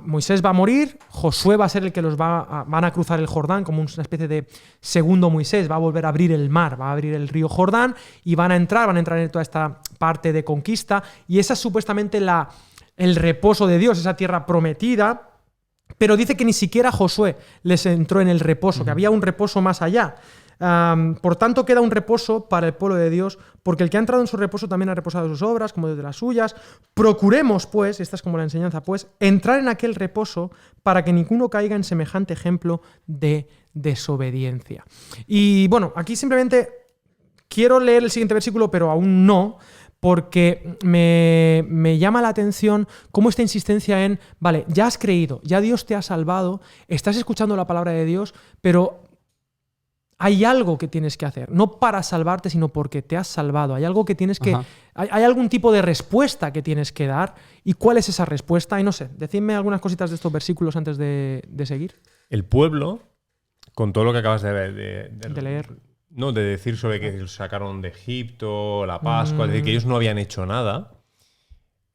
Moisés va a morir, Josué va a ser el que van a cruzar el Jordán como una especie de segundo Moisés, va a volver a abrir el mar, va a abrir el río Jordán y van a entrar en toda esta parte de conquista, y esa es supuestamente el reposo de Dios, esa tierra prometida, pero dice que ni siquiera Josué les entró en el reposo, que había un reposo más allá. Por tanto, queda un reposo para el pueblo de Dios, porque el que ha entrado en su reposo también ha reposado de sus obras, como de las suyas. Procuremos, pues, esta es como la enseñanza, pues, entrar en aquel reposo para que ninguno caiga en semejante ejemplo de desobediencia. Y bueno, aquí simplemente quiero leer el siguiente versículo, pero aún no, porque me llama la atención cómo esta insistencia en, vale, ya has creído, ya Dios te ha salvado, estás escuchando la palabra de Dios, pero hay algo que tienes que hacer, no para salvarte, sino porque te has salvado. Hay algo que tienes que... Hay algún tipo de respuesta que tienes que dar. ¿Y cuál es esa respuesta? Y no sé, decidme algunas cositas de estos versículos antes de seguir. El pueblo, con todo lo que acabas de leer. No, de decir sobre que los sacaron de Egipto, la Pascua, es decir, que ellos no habían hecho nada.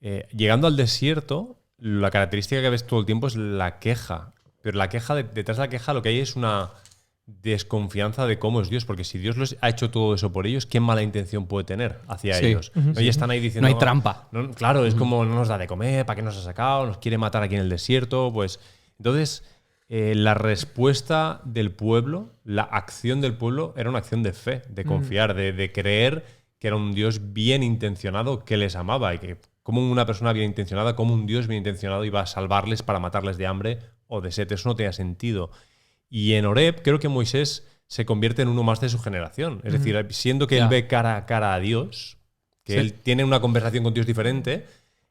Llegando al desierto, la característica que ves todo el tiempo es la queja. Pero la queja, detrás de la queja lo que hay es una desconfianza de cómo es Dios, porque si Dios les ha hecho todo eso por ellos, ¿qué mala intención puede tener hacia Sí. ellos? ¿No? Y están ahí diciendo... No hay trampa. No, claro, es como no nos da de comer, ¿para qué nos ha sacado? Nos quiere matar aquí en el desierto. Pues entonces, la respuesta del pueblo, la acción del pueblo, era una acción de fe, de confiar, de creer que era un Dios bien intencionado que les amaba y que como una persona bien intencionada, como un Dios bien intencionado iba a salvarles para matarles de hambre o de sed. Eso no tenía sentido. Y en Horeb creo que Moisés se convierte en uno más de su generación. Es decir, siendo que él ve cara a cara a Dios, que él tiene una conversación con Dios diferente,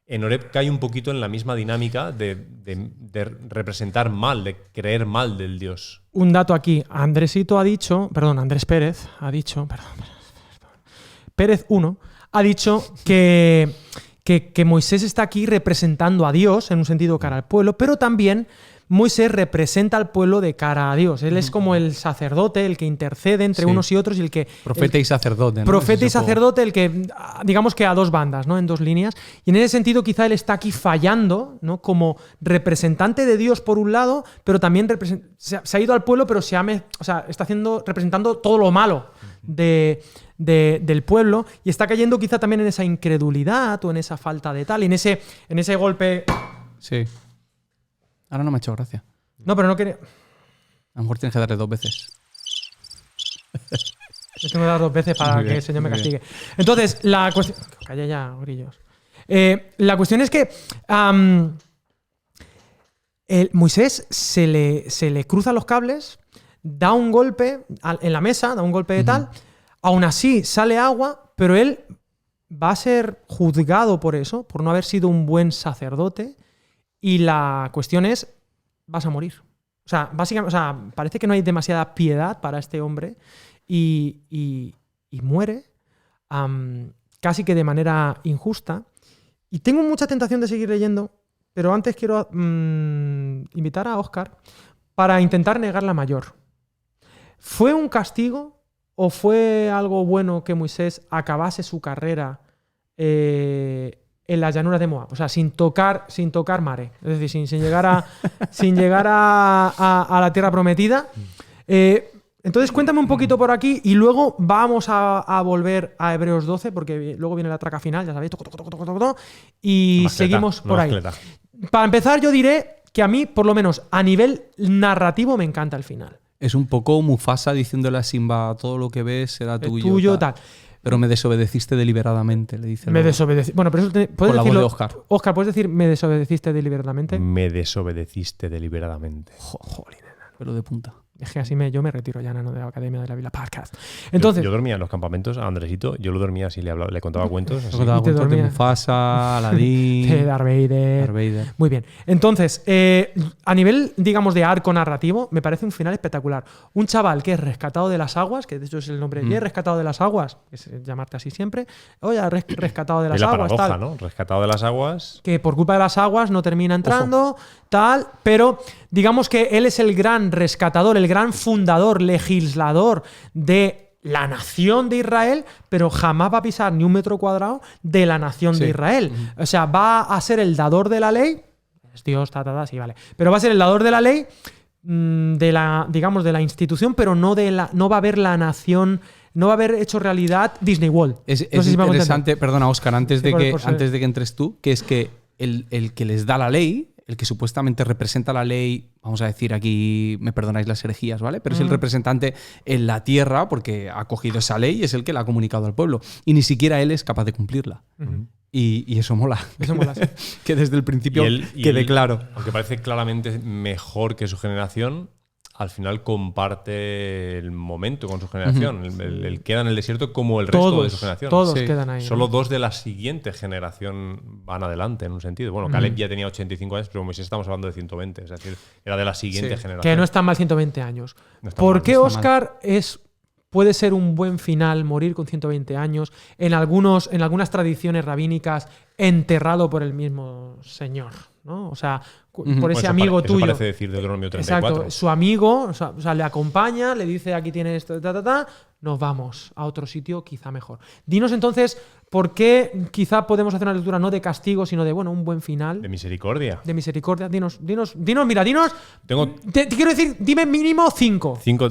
en Horeb cae un poquito en la misma dinámica de representar mal, de creer mal del Dios. Un dato aquí. Andrés Pérez ha dicho, Pérez 1, ha dicho que Moisés está aquí representando a Dios en un sentido cara al pueblo, pero también Moisés representa al pueblo de cara a Dios. Él es como el sacerdote, el que intercede entre unos y otros y el que... Profeta y sacerdote, ¿no? Profeta y sacerdote, el que, digamos que a dos bandas, ¿no? En dos líneas. Y en ese sentido quizá él está aquí fallando, ¿no? Como representante de Dios por un lado, pero también se ha ido al pueblo, pero está representando todo lo malo del pueblo y está cayendo quizá también en esa incredulidad o en esa falta de tal, y en ese golpe... Sí. Ahora no me ha hecho gracia. No, pero no quería... A lo mejor tienes que darle 2 veces. Le tengo que dar 2 veces para que el Señor me castigue. Entonces, la cuestión... Calla ya, grillos. La cuestión es que Moisés se le cruzan los cables, da un golpe en la mesa, da un golpe de tal, aún así sale agua, pero él va a ser juzgado por eso, por no haber sido un buen sacerdote. Y la cuestión es, vas a morir. O sea, básicamente, parece que no hay demasiada piedad para este hombre y muere casi que de manera injusta. Y tengo mucha tentación de seguir leyendo, pero antes quiero invitar a Óscar para intentar negar la mayor. ¿Fue un castigo o fue algo bueno que Moisés acabase su carrera en las llanuras de Moab? O sea, sin tocar mare. Es decir, sin llegar a la tierra prometida. Entonces, cuéntame un poquito por aquí y luego vamos a volver a Hebreos 12, porque luego viene la traca final, ya sabéis, y seguimos por ahí. Para empezar, yo diré que a mí, por lo menos a nivel narrativo, me encanta el final. Es un poco Mufasa diciéndole a Simba, todo lo que ves será tuyo. Tal. Pero me desobedeciste deliberadamente, le dice. Me desobedecí. Bueno, pero eso puedes con la voz decirlo. de Óscar. Óscar, ¿puedes decir me desobedeciste deliberadamente? Me desobedeciste deliberadamente. Joder, Pelo de punta. es que así yo me retiro ya, Nano, de la Academia de la Vila Podcast. Entonces, yo dormía en los campamentos a Andresito, yo lo dormía así, le contaba cuentos. Así. Le contaba cuentos de Mufasa, Aladín, de Darth Vader. Muy bien. Entonces, a nivel, digamos, de arco narrativo, me parece un final espectacular. Un chaval que es rescatado de las aguas, que de hecho es el nombre de rescatado de las aguas, que es llamarte así siempre. Oye, rescatado de las aguas, paradoja, tal. ¿no? Rescatado de las aguas. Que por culpa de las aguas no termina entrando, tal, pero digamos que él es el gran rescatador, el gran fundador, legislador de la nación de Israel, pero jamás va a pisar ni un metro cuadrado de la nación de Israel. O sea, va a ser el dador de la ley. Es Dios, sí, vale. Pero va a ser el dador de la ley, de la institución, pero no va a haber la nación. No va a haber hecho realidad Disney World. Es interesante, perdona, Óscar, antes de que entres tú, que es que el que les da la ley, el que supuestamente representa la ley, vamos a decir aquí, me perdonáis las herejías, ¿vale? Pero es el representante en la tierra, porque ha cogido esa ley y es el que la ha comunicado al pueblo. Y ni siquiera él es capaz de cumplirla. Y eso mola. Eso mola, sí. Que desde el principio quede claro. Aunque parece claramente mejor que su generación, al final comparte el momento con su generación. Él queda en el desierto como el resto de su generación. Todos quedan ahí. Solo 2 de la siguiente generación van adelante, en un sentido. Bueno, Caleb ya tenía 85 años, pero Moisés estamos hablando de 120. Es decir, era de la siguiente generación. Que no están mal 120 años. No ¿Por qué Óscar puede ser un buen final morir con 120 años? En algunas tradiciones rabínicas, enterrado por el mismo Señor ¿no? O sea, por Bueno, ese amigo eso tuyo. parece decir Deuteronomio 34. Exacto, su amigo, o sea, le acompaña, le dice aquí tienes esto, nos vamos a otro sitio quizá mejor. Dinos entonces por qué quizá podemos hacer una lectura no de castigo, sino de, bueno, un buen final. De misericordia. De misericordia. Dinos. Tengo Te quiero decir, dime mínimo 5. 5.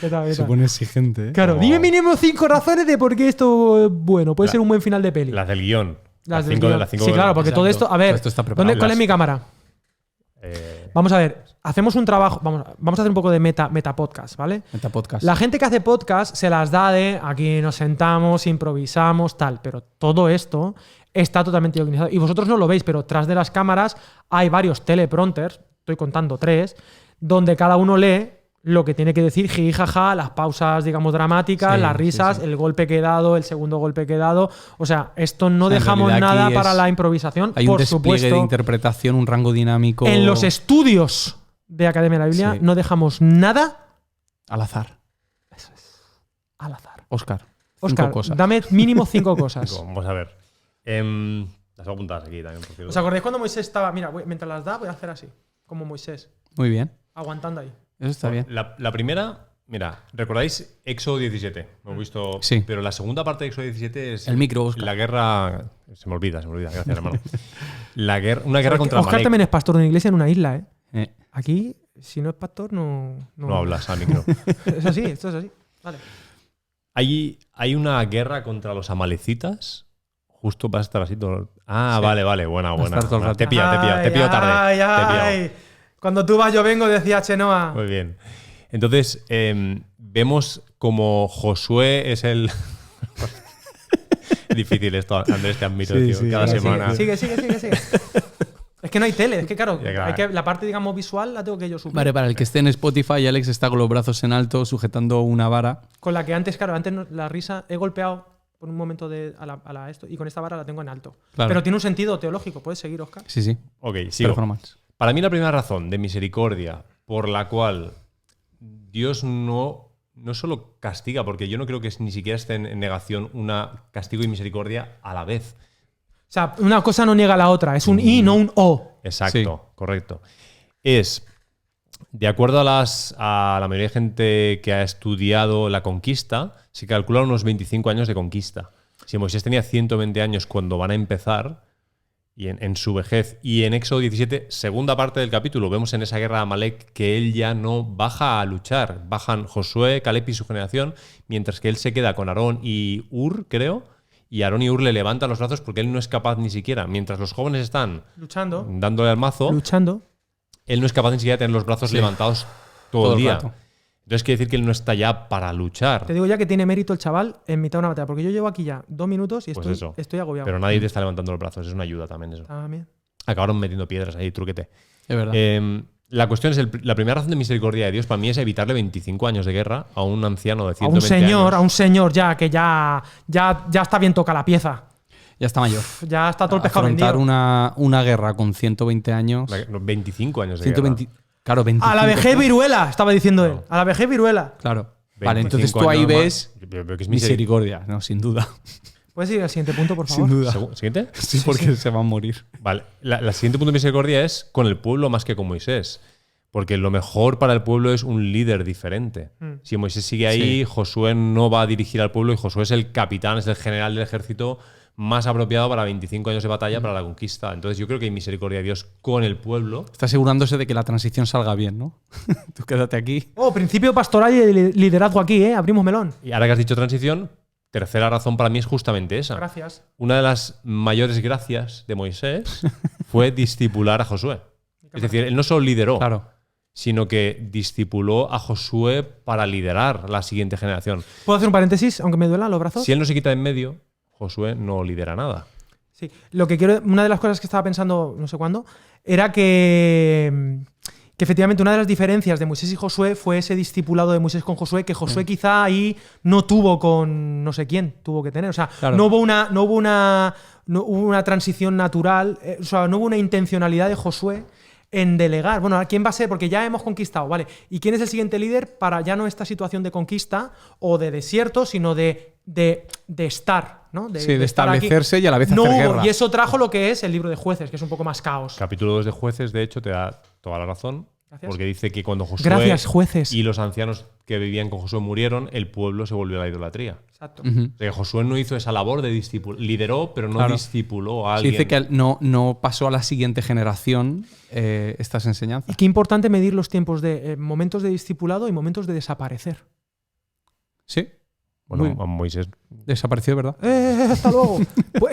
¿Qué tal? Se pone exigente, ¿eh? Claro, dime mínimo 5 razones de por qué esto, bueno, puede ser un buen final de peli. Las del guión. Las Las del guión. cinco Sí, claro, porque todo esto, a ver, Esto está preparado. ¿cuál es mi cámara? Eh, Vamos a ver, hacemos un trabajo, vamos a hacer un poco de meta podcast, ¿vale? Metapodcast. La gente que hace podcast se las da de aquí nos sentamos, improvisamos, tal, pero todo esto está totalmente organizado. Y vosotros no lo veis, pero tras de las cámaras hay varios teleprompters, estoy contando 3, donde cada uno lee lo que tiene que decir, jiji, jaja, las pausas, digamos, dramáticas, Sí, las risas, sí. el golpe que he dado, el segundo golpe que he dado. O sea, esto no O sea, en dejamos realidad nada aquí para es- la improvisación, Hay un por despliegue supuesto. de interpretación, un rango dinámico. En los estudios de Academia de la Biblia Sí. no dejamos nada Al azar. al azar. Oscar. Oscar, 5 cosas. dame mínimo 5 cosas. Vamos a ver. Las hago apuntadas aquí también. Por cierto. ¿Os acordáis cuando Moisés estaba? Mira, mientras las da, voy a hacer así, como Moisés, Muy bien. aguantando ahí. Eso está bien. La primera, mira, ¿recordáis Éxodo 17? Lo hemos visto. Sí. Pero la segunda parte de Éxodo 17 es. El micro, Oscar. La guerra. Se me olvida, gracias, hermano. Una guerra contra Oscar Amalek. también es pastor de una iglesia en una isla, ¿eh? Eh, Aquí, si no es pastor, no No hablas al micro. Es así, esto es así. Vale. Hay una guerra contra los amalecitas. Justo vas a estar así todo. Ah, Sí. vale, buena. estar todo el rato. Te pillo tarde. Ay, Te he pillado. ay. Cuando tú vas, yo vengo, decía Chenoa. Muy bien. Entonces, vemos como Josué es el. Difícil esto, Andrés, te admito, Sí, tío. sí, Cada sí, semana. Sigue. Es que no hay tele, es que claro, Ya, claro. hay que, la parte, digamos, visual la tengo que yo suplir. Vale, para el que esté en Spotify, Alex está con los brazos en alto sujetando una vara. Con la que antes, claro, la risa he golpeado por un momento a la esto y con esta vara la tengo en alto. Claro. Pero tiene un sentido teológico, ¿puedes seguir, Oscar? Sí, sí. Ok, sigo. Performance. Para mí, la primera razón de misericordia por la cual Dios no solo castiga, porque yo no creo que ni siquiera esté en negación una castigo y misericordia a la vez. O sea, una cosa no niega la otra, es un y, no un o. Exacto, correcto. Es, de acuerdo a la mayoría de gente que ha estudiado la conquista, se calcula unos 25 años de conquista. Si Moisés tenía 120 años cuando van a empezar, y en su vejez, y en Éxodo 17, segunda parte del capítulo, vemos en esa guerra de Amalek que él ya no baja a luchar. Bajan Josué, Caleb y su generación, mientras que él se queda con Aarón y Ur, creo, y Aarón y Ur le levantan los brazos porque él no es capaz ni siquiera, mientras los jóvenes están Luchando. dándole al mazo, Luchando. él no es capaz ni siquiera de tener los brazos Sí. levantados todo el día. rato. Entonces quiere decir que él no está ya para luchar. Te digo ya que tiene mérito el chaval en mitad de una batalla, porque yo llevo aquí ya 2 minutos y Pues estoy, eso. estoy agobiado. Pero nadie te está levantando los brazos, es una ayuda también eso. También. Acabaron metiendo piedras ahí, truquete. Es verdad. La cuestión es, la primera razón de misericordia de Dios para mí es evitarle 25 años de guerra a un anciano de A 120 a un años. señor ya que ya está bien toca la pieza. Ya está mayor. Ya está todo el pescado Afrontar vendido. una guerra con 120 años. No, 25 años de 120. guerra. Claro, 25. A la vejez viruela, estaba diciendo él. A la vejez viruela. Claro. Vale, 25 entonces tú ahí años ves más. Yo veo que es misericordia, no, sin duda. ¿Puedes ir al siguiente punto, por favor? Sin duda. ¿Siguiente? Sí, porque se va a morir. Vale. La siguiente punto de misericordia es con el pueblo más que con Moisés. Porque lo mejor para el pueblo es un líder diferente. Si Moisés sigue ahí, Sí. Josué no va a dirigir al pueblo y Josué es el capitán, es el general del ejército más apropiado para 25 años de batalla para la conquista. Entonces yo creo que hay misericordia de Dios con el pueblo. Está asegurándose de que la transición salga bien, ¿no? Tú quédate aquí. Oh, principio pastoral y de liderazgo aquí, ¿eh? Abrimos melón. Y ahora que has dicho transición, tercera razón para mí es justamente esa. Gracias. Una de las mayores gracias de Moisés fue discipular a Josué. Es decir, él no solo lideró, Claro. sino que discipuló a Josué para liderar la siguiente generación. ¿Puedo hacer un paréntesis, aunque me duelan los brazos? Si él no se quita de en medio, Josué no lidera nada. Sí. Lo que quiero, una de las cosas que estaba pensando, no sé cuándo, era que efectivamente una de las diferencias de Moisés y Josué fue ese discipulado de Moisés con Josué, que Josué quizá ahí no tuvo con no sé quién tuvo que tener. O sea, Claro. no hubo una transición natural, o sea, no hubo una intencionalidad de Josué en delegar. Bueno, ¿a quién va a ser? Porque ya hemos conquistado, ¿vale? ¿Y quién es el siguiente líder para ya no esta situación de conquista o de desierto, sino de estar, ¿no? De estar establecerse aquí. Y a la vez no hacer hubo, guerra. y eso trajo lo que es el libro de Jueces, que es un poco más caos. Capítulo 2 de Jueces, de hecho, te da toda la razón. Gracias. Porque dice que cuando Josué Gracias, jueces. y los ancianos que vivían con Josué murieron, el pueblo se volvió a la idolatría. Exacto. O sea, que Josué no hizo esa labor de discípulo. Lideró, pero no discipuló a Sí, alguien. dice que no pasó a la siguiente generación estas enseñanzas. Y qué importante medir los tiempos de momentos de discipulado y momentos de desaparecer. Sí. Bueno, a Moisés. Desapareció, ¿verdad? Hasta luego.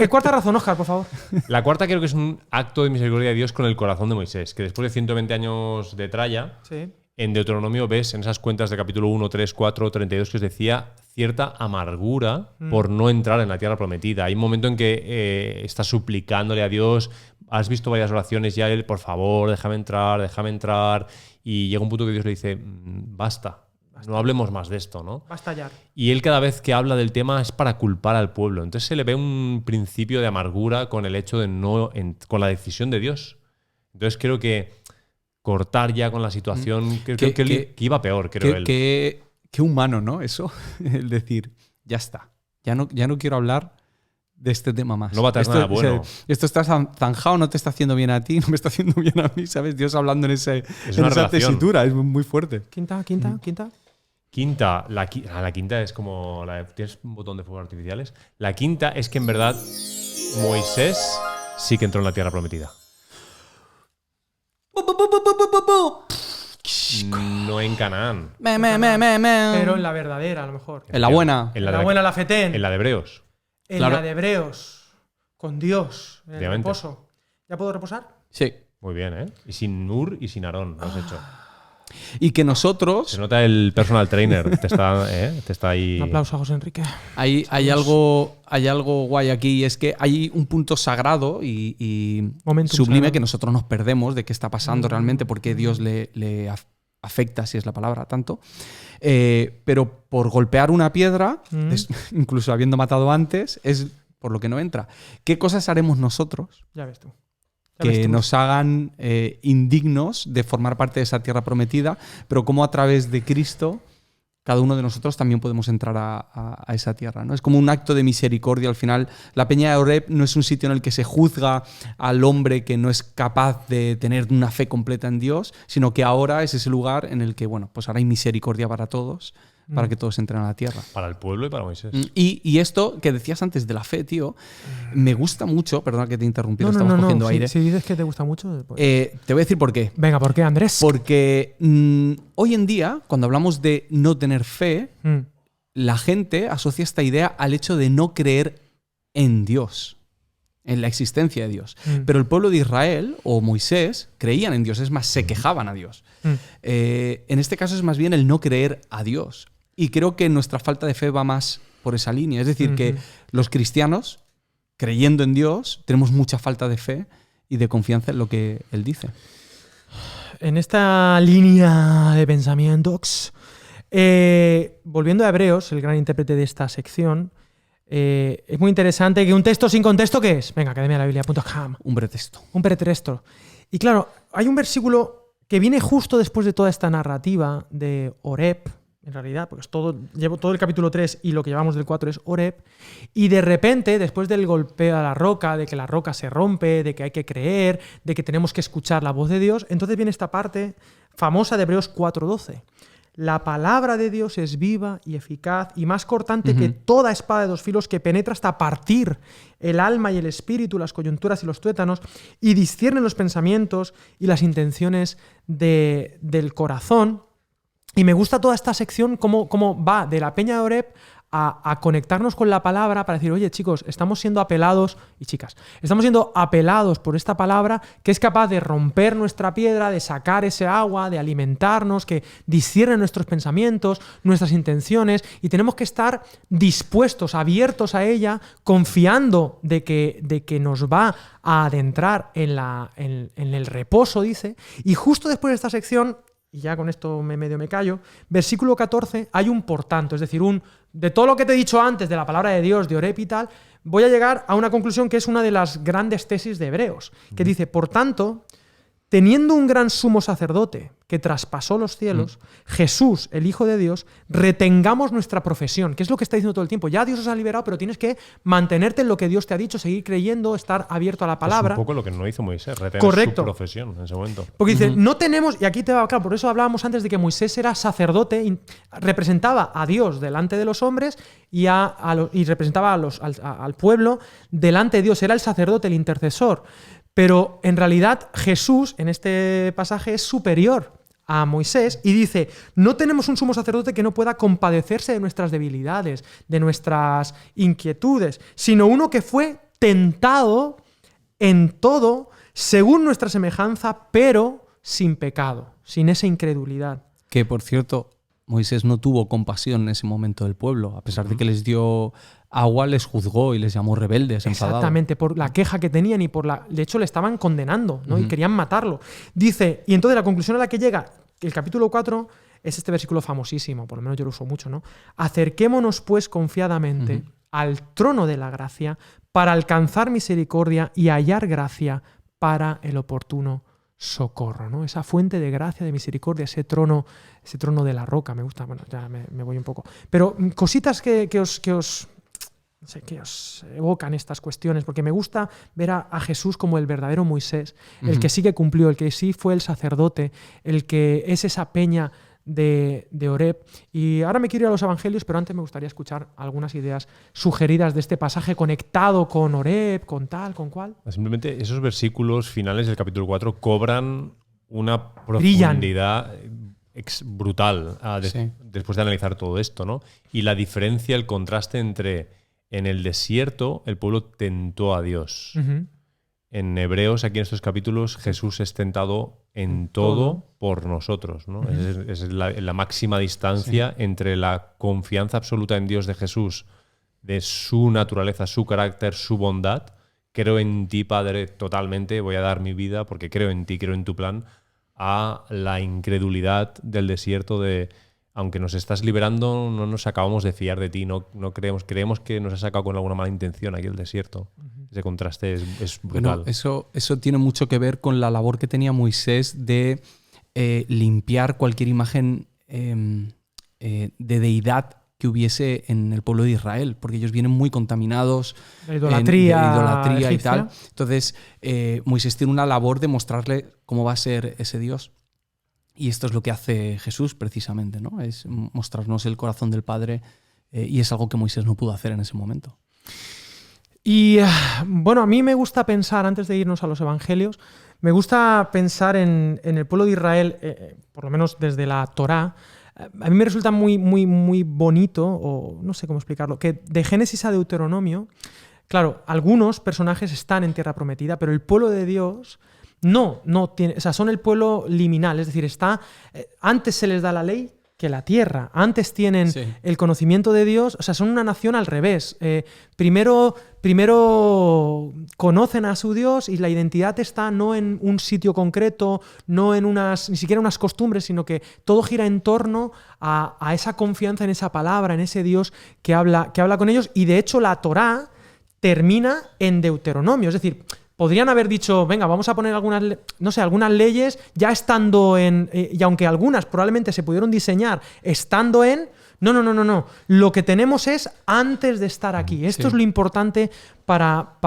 Cuarta razón, Óscar, por favor. La cuarta creo que es un acto de misericordia de Dios con el corazón de Moisés, que después de 120 años de tralla, Sí. en Deuteronomio ves en esas cuentas de capítulo 1, 3, 4, 32 que os decía cierta amargura por no entrar en la tierra prometida. Hay un momento en que estás suplicándole a Dios, has visto varias oraciones ya, él, por favor, déjame entrar, y llega un punto que Dios le dice, basta. No hablemos más de esto, ¿no? Basta ya. Y él cada vez que habla del tema es para culpar al pueblo. Entonces se le ve un principio de amargura con el hecho de con la decisión de Dios. Entonces creo que cortar ya con la situación, creo que iba peor, creo él. Qué humano, ¿no? Eso, el decir, ya está. Ya no quiero hablar de este tema más. No va a tener nada bueno. O sea, esto está zanjado, no te está haciendo bien a ti, no me está haciendo bien a mí, ¿sabes? Dios hablando en esa tesitura, es muy fuerte. Quinta. Quinta, la quinta es como tienes un botón de fuegos artificiales. La quinta es que en verdad Moisés sí que entró en la tierra prometida. No en Canaán. Pero en la verdadera, a lo mejor. En la buena. En la buena, la fetén. En la de Hebreos. En Claro. la de Hebreos. Con Dios. En el Obviamente. reposo. ¿Ya puedo reposar? Sí. Muy bien, ¿eh? Y sin Nur y sin Aarón lo has hecho. Y que nosotros... Se nota el personal trainer. Te está ahí. Un aplauso a José Enrique. Hay algo guay aquí, y es que hay un punto sagrado y Momentum sublime sagrado. que nosotros nos perdemos de qué está pasando realmente, porque Dios le afecta, si es la palabra, tanto. Pero por golpear una piedra, incluso habiendo matado antes, es por lo que no entra. ¿Qué cosas haremos nosotros Ya ves tú. que nos hagan indignos de formar parte de esa tierra prometida, pero cómo a través de Cristo cada uno de nosotros también podemos entrar a esa tierra, ¿no? Es como un acto de misericordia. Al final, la Peña de Oreb no es un sitio en el que se juzga al hombre que no es capaz de tener una fe completa en Dios, sino que ahora es ese lugar en el que, bueno, pues ahora hay misericordia para todos, para que todos entren a la tierra. Para el pueblo y para Moisés. Y esto que decías antes de la fe, tío, me gusta mucho. Perdona que te he interrumpido, estamos cogiendo aire. Si dices que te gusta mucho. Pues... te voy a decir por qué. Venga, ¿por qué, Andrés? Porque hoy en día, cuando hablamos de no tener fe, la gente asocia esta idea al hecho de no creer en Dios, en la existencia de Dios. Pero el pueblo de Israel o Moisés creían en Dios, es más, se quejaban a Dios. En este caso es más bien el no creer a Dios. Y creo que nuestra falta de fe va más por esa línea. Es decir, que los cristianos, creyendo en Dios, tenemos mucha falta de fe y de confianza en lo que Él dice. En esta línea de pensamientos, volviendo a Hebreos, el gran intérprete de esta sección, es muy interesante que un texto sin contexto, ¿qué es? Venga, academialabiblia.com. Un pretexto. Un pretexto. Y claro, hay un versículo que viene justo después de toda esta narrativa de Oreb, en realidad, porque llevo todo el capítulo 3 y lo que llevamos del 4 es Oreb, y de repente, después del golpeo a la roca, de que la roca se rompe, de que hay que creer, de que tenemos que escuchar la voz de Dios, entonces viene esta parte famosa de Hebreos 4:12. La palabra de Dios es viva y eficaz y más cortante que toda espada de dos filos, que penetra hasta partir el alma y el espíritu, las coyunturas y los tuétanos, y discierne los pensamientos y las intenciones del corazón. Y me gusta toda esta sección, cómo va de la Peña de Oreb a conectarnos con la palabra para decir, oye, chicos, estamos siendo apelados, y chicas, estamos siendo apelados por esta palabra que es capaz de romper nuestra piedra, de sacar ese agua, de alimentarnos, que discierne nuestros pensamientos, nuestras intenciones, y tenemos que estar dispuestos, abiertos a ella, confiando de que nos va a adentrar en el reposo, dice. Y justo después de esta sección, y ya con esto medio me callo, versículo 14, hay un por tanto, es decir, de todo lo que te he dicho antes de la palabra de Dios, de Oreb y tal, voy a llegar a una conclusión que es una de las grandes tesis de Hebreos, que dice, por tanto, teniendo un gran sumo sacerdote que traspasó los cielos, Jesús, el Hijo de Dios, retengamos nuestra profesión, que es lo que está diciendo todo el tiempo. Ya Dios os ha liberado, pero tienes que mantenerte en lo que Dios te ha dicho, seguir creyendo, estar abierto a la palabra. Es un poco lo que no hizo Moisés, retener Correcto. su profesión en ese momento. Porque dice, no tenemos, y aquí te va claro, por eso hablábamos antes de que Moisés era sacerdote, representaba a Dios delante de los hombres y representaba al pueblo delante de Dios, era el sacerdote, el intercesor. Pero en realidad Jesús en este pasaje es superior a Moisés y dice, no tenemos un sumo sacerdote que no pueda compadecerse de nuestras debilidades, de nuestras inquietudes, sino uno que fue tentado en todo según nuestra semejanza, pero sin pecado, sin esa incredulidad. Que, por cierto, Moisés no tuvo compasión en ese momento del pueblo. A pesar de que les dio agua, les juzgó y les llamó rebeldes, enfadados. Exactamente, por la queja que tenían y de hecho le estaban condenando, ¿no? Y querían matarlo. Dice, y entonces la conclusión a la que llega el capítulo 4 es este versículo famosísimo, por lo menos yo lo uso mucho, ¿no? Acerquémonos pues confiadamente al trono de la gracia para alcanzar misericordia y hallar gracia para el oportuno socorro, ¿no? Esa fuente de gracia, de misericordia, ese trono de la roca, me gusta, bueno, ya me voy un poco. Pero cositas que os evocan estas cuestiones, porque me gusta ver a Jesús como el verdadero Moisés, el que sí que cumplió, el que sí fue el sacerdote, el que es esa peña de Oreb. Y ahora me quiero ir a los evangelios, pero antes me gustaría escuchar algunas ideas sugeridas de este pasaje conectado con Oreb, con tal, con cual. Simplemente esos versículos finales del capítulo 4 cobran una profundidad brutal después de analizar todo esto, ¿no? Y la diferencia, el contraste entre en el desierto el pueblo tentó a Dios. En Hebreos, aquí en estos capítulos, Jesús es tentado en todo por nosotros, ¿no? Es la máxima distancia entre la confianza absoluta en Dios de Jesús, de su naturaleza, su carácter, su bondad. Creo en ti, Padre, totalmente, voy a dar mi vida porque creo en ti, creo en tu plan, a la incredulidad del desierto de, aunque nos estás liberando, no nos acabamos de fiar de ti, no creemos que nos has sacado con alguna mala intención aquí el desierto. Ese contraste es brutal. Bueno, eso tiene mucho que ver con la labor que tenía Moisés de limpiar cualquier imagen de deidad que hubiese en el pueblo de Israel, porque ellos vienen muy contaminados de idolatría y egipcia. tal. Entonces, Moisés tiene una labor de mostrarle cómo va a ser ese Dios. Y esto es lo que hace Jesús precisamente, ¿no? Es mostrarnos el corazón del Padre y es algo que Moisés no pudo hacer en ese momento. Y bueno, a mí me gusta pensar, antes de irnos a los evangelios, me gusta pensar en el pueblo de Israel, por lo menos desde la Torá. A mí me resulta muy, muy, muy bonito, o no sé cómo explicarlo, que de Génesis a Deuteronomio, claro, algunos personajes están en Tierra Prometida, pero el pueblo de Dios no tiene, o sea, son el pueblo liminal, es decir, antes se les da la ley que la tierra, antes tienen el conocimiento de Dios, o sea, son una nación al revés. Primero conocen a su Dios y la identidad está no en un sitio concreto, no en ni siquiera unas costumbres, sino que todo gira en torno a esa confianza en esa palabra, en ese Dios que habla con ellos. Y de hecho la Torá termina en Deuteronomio, es decir, podrían haber dicho, venga, vamos a poner algunas leyes ya estando y aunque algunas probablemente se pudieron diseñar estando en... No. Lo que tenemos es antes de estar aquí. Esto es lo importante para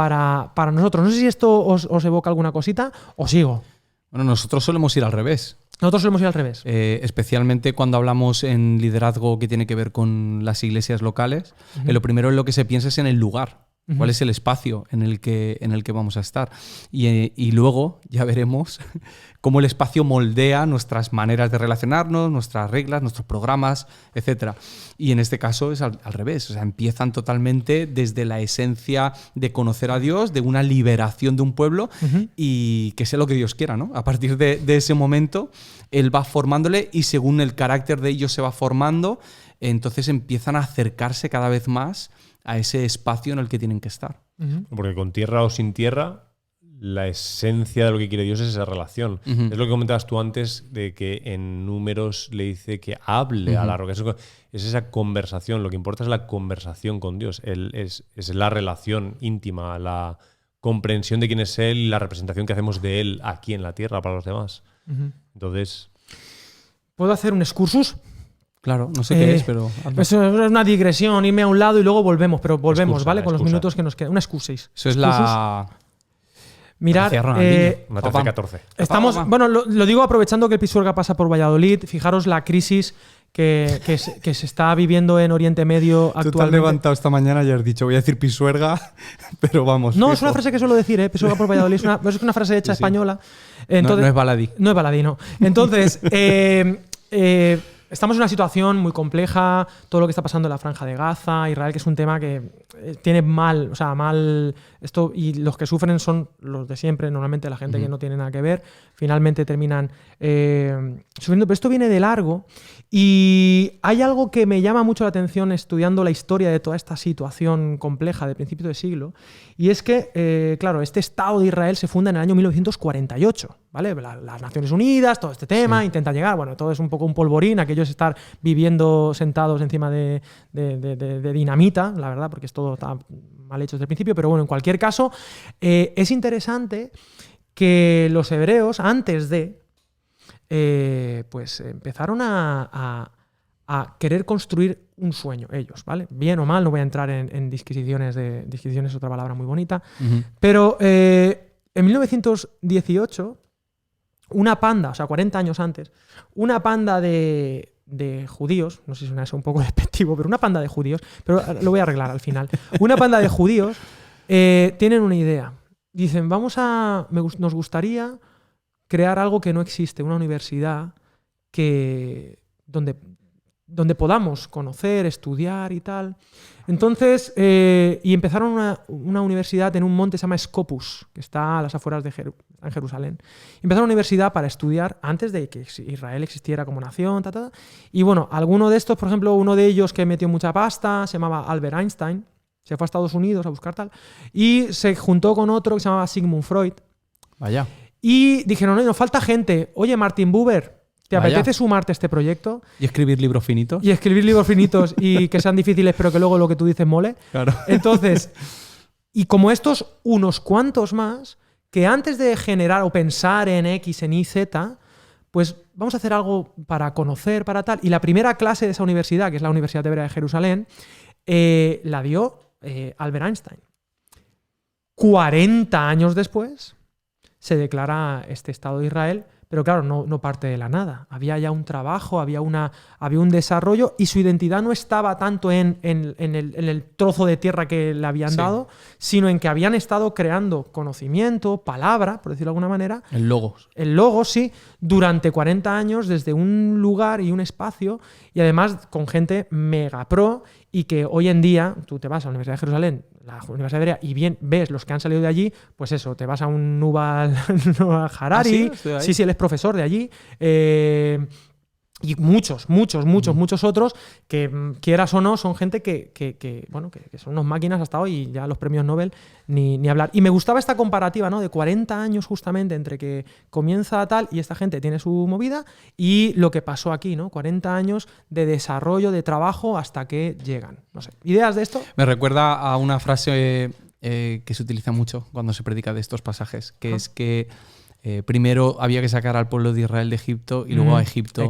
nosotros. No sé si esto os evoca alguna cosita o sigo. Bueno, nosotros solemos ir al revés. Nosotros solemos ir al revés. Especialmente cuando hablamos en liderazgo que tiene que ver con las iglesias locales. Lo primero en lo que se piensa es en el lugar. ¿Cuál es el espacio en el que vamos a estar? Y luego ya veremos cómo el espacio moldea nuestras maneras de relacionarnos, nuestras reglas, nuestros programas, etc. Y en este caso es al revés. O sea, empiezan totalmente desde la esencia de conocer a Dios, de una liberación de un pueblo y que sea lo que Dios quiera, ¿no? A partir de ese momento, Él va formándole y según el carácter de ellos se va formando, entonces empiezan a acercarse cada vez más a ese espacio en el que tienen que estar. Porque con tierra o sin tierra, la esencia de lo que quiere Dios es esa relación. Es lo que comentabas tú antes, de que en Números le dice que hable a la roca. Es esa conversación, lo que importa es la conversación con Dios. Es la relación íntima, la comprensión de quién es él y la representación que hacemos de él aquí en la Tierra para los demás. Entonces... ¿Puedo hacer un excursus? Claro, no sé qué es, pero... Eso es una digresión, irme a un lado y luego volvemos, pero volvemos, Excusa, ¿vale? Con los excusa. minutos que nos quedan. Una excursis. Eso es la... Mirad, Una 13-14. estamos, Toma. bueno, lo digo aprovechando que el Pisuerga pasa por Valladolid. Fijaros la crisis que se está viviendo en Oriente Medio Tú te has actualmente. levantado esta mañana y has dicho, voy a decir Pisuerga, pero vamos. No, fijo. es una frase que suelo decir, Pisuerga por Valladolid. Es una frase hecha Sí, sí. española. Entonces, no es baladí. No es baladí, no. Entonces, estamos en una situación muy compleja, todo lo que está pasando en la Franja de Gaza, Israel, que es un tema que tiene mal esto, y los que sufren son los de siempre, normalmente la gente que no tiene nada que ver, finalmente terminan sufriendo, pero esto viene de largo y hay algo que me llama mucho la atención estudiando la historia de toda esta situación compleja de principios de siglo, y es que, claro, este Estado de Israel se funda en el año 1948, ¿vale? Las Naciones Unidas, todo este tema, intentan llegar, bueno, todo es un poco un polvorín, aquello es estar viviendo sentados encima de dinamita, la verdad, porque todo está mal hecho desde el principio, pero bueno, en cualquier caso, es interesante que los hebreos, antes de, pues empezaron a querer construir un sueño, ellos, ¿vale? Bien o mal, no voy a entrar en disquisiciones, disquisiciones es otra palabra muy bonita, pero en 1918, una panda, o sea, 40 años antes, una panda de judíos, no sé si suena eso un poco despectivo, pero una panda de judíos, pero lo voy a arreglar al final, una panda de judíos tienen una idea. Dicen, nos gustaría crear algo que no existe, una universidad donde podamos conocer, estudiar y tal. Entonces, y empezaron una universidad en un monte que se llama Scopus, que está a las afueras de en Jerusalén. Empezaron una universidad para estudiar antes de que Israel existiera como nación, y bueno, alguno de estos, por ejemplo, uno de ellos que metió mucha pasta, se llamaba Albert Einstein, se fue a Estados Unidos a buscar tal, y se juntó con otro que se llamaba Sigmund Freud. Vaya. Y dijeron, no, nos falta gente. Oye, Martin Buber, ¿te apetece sumarte a este proyecto? ¿Y escribir libros finitos? Y escribir libros finitos y que sean difíciles, pero que luego lo que tú dices mole. Claro. Entonces, y como estos, unos cuantos más, que antes de generar o pensar en X, en Y, Z, pues vamos a hacer algo para conocer, para tal. Y la primera clase de esa universidad, que es la Universidad Hebrea de Jerusalén, la dio Albert Einstein. 40 años después se declara este Estado de Israel, pero claro, no parte de la nada. Había ya un trabajo, había un desarrollo, y su identidad no estaba tanto en el trozo de tierra que le habían dado, sino en que habían estado creando conocimiento, palabra, por decirlo de alguna manera. El logos. El logos, sí, durante 40 años, desde un lugar y un espacio, y además con gente mega pro, y que hoy en día tú te vas a la Universidad de Jerusalén, la Universidad Hebrea, y bien ves los que han salido de allí, pues eso, te vas a un Yuval Harari. ¿Ah, sí? Sí, él es profesor de allí. Y muchos otros que, quieras o no, son gente que son unos máquinas hasta hoy, y ya los premios Nobel ni hablar. Y me gustaba esta comparativa, ¿no? De 40 años justamente entre que comienza tal y esta gente tiene su movida, y lo que pasó aquí, ¿no? 40 años de desarrollo, de trabajo, hasta que llegan. No sé. ¿Ideas de esto? Me recuerda a una frase que se utiliza mucho cuando se predica de estos pasajes, que es que primero había que sacar al pueblo de Israel de Egipto y luego a Egipto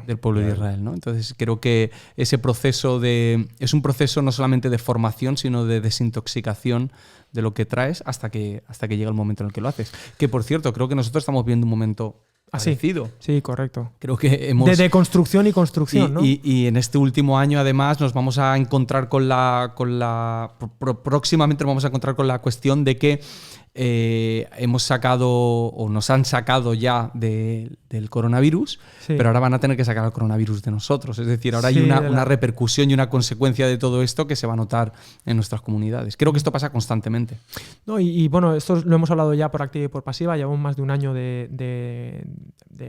del pueblo de Israel, ¿no? Entonces creo que ese proceso es un proceso no solamente de formación, sino de desintoxicación de lo que traes hasta que llega el momento en el que lo haces. Que, por cierto, creo que nosotros estamos viendo un momento parecido. Sí, correcto. Creo que hemos... De construcción y construcción, ¿no? Y en este último año, además, nos vamos a encontrar próximamente nos vamos a encontrar con la cuestión de que hemos sacado o nos han sacado ya del coronavirus, pero ahora van a tener que sacar el coronavirus de nosotros. Es decir, ahora hay una repercusión y una consecuencia de todo esto que se va a notar en nuestras comunidades. Creo que esto pasa constantemente. No, y bueno, esto lo hemos hablado ya por activa y por pasiva, llevamos más de un año de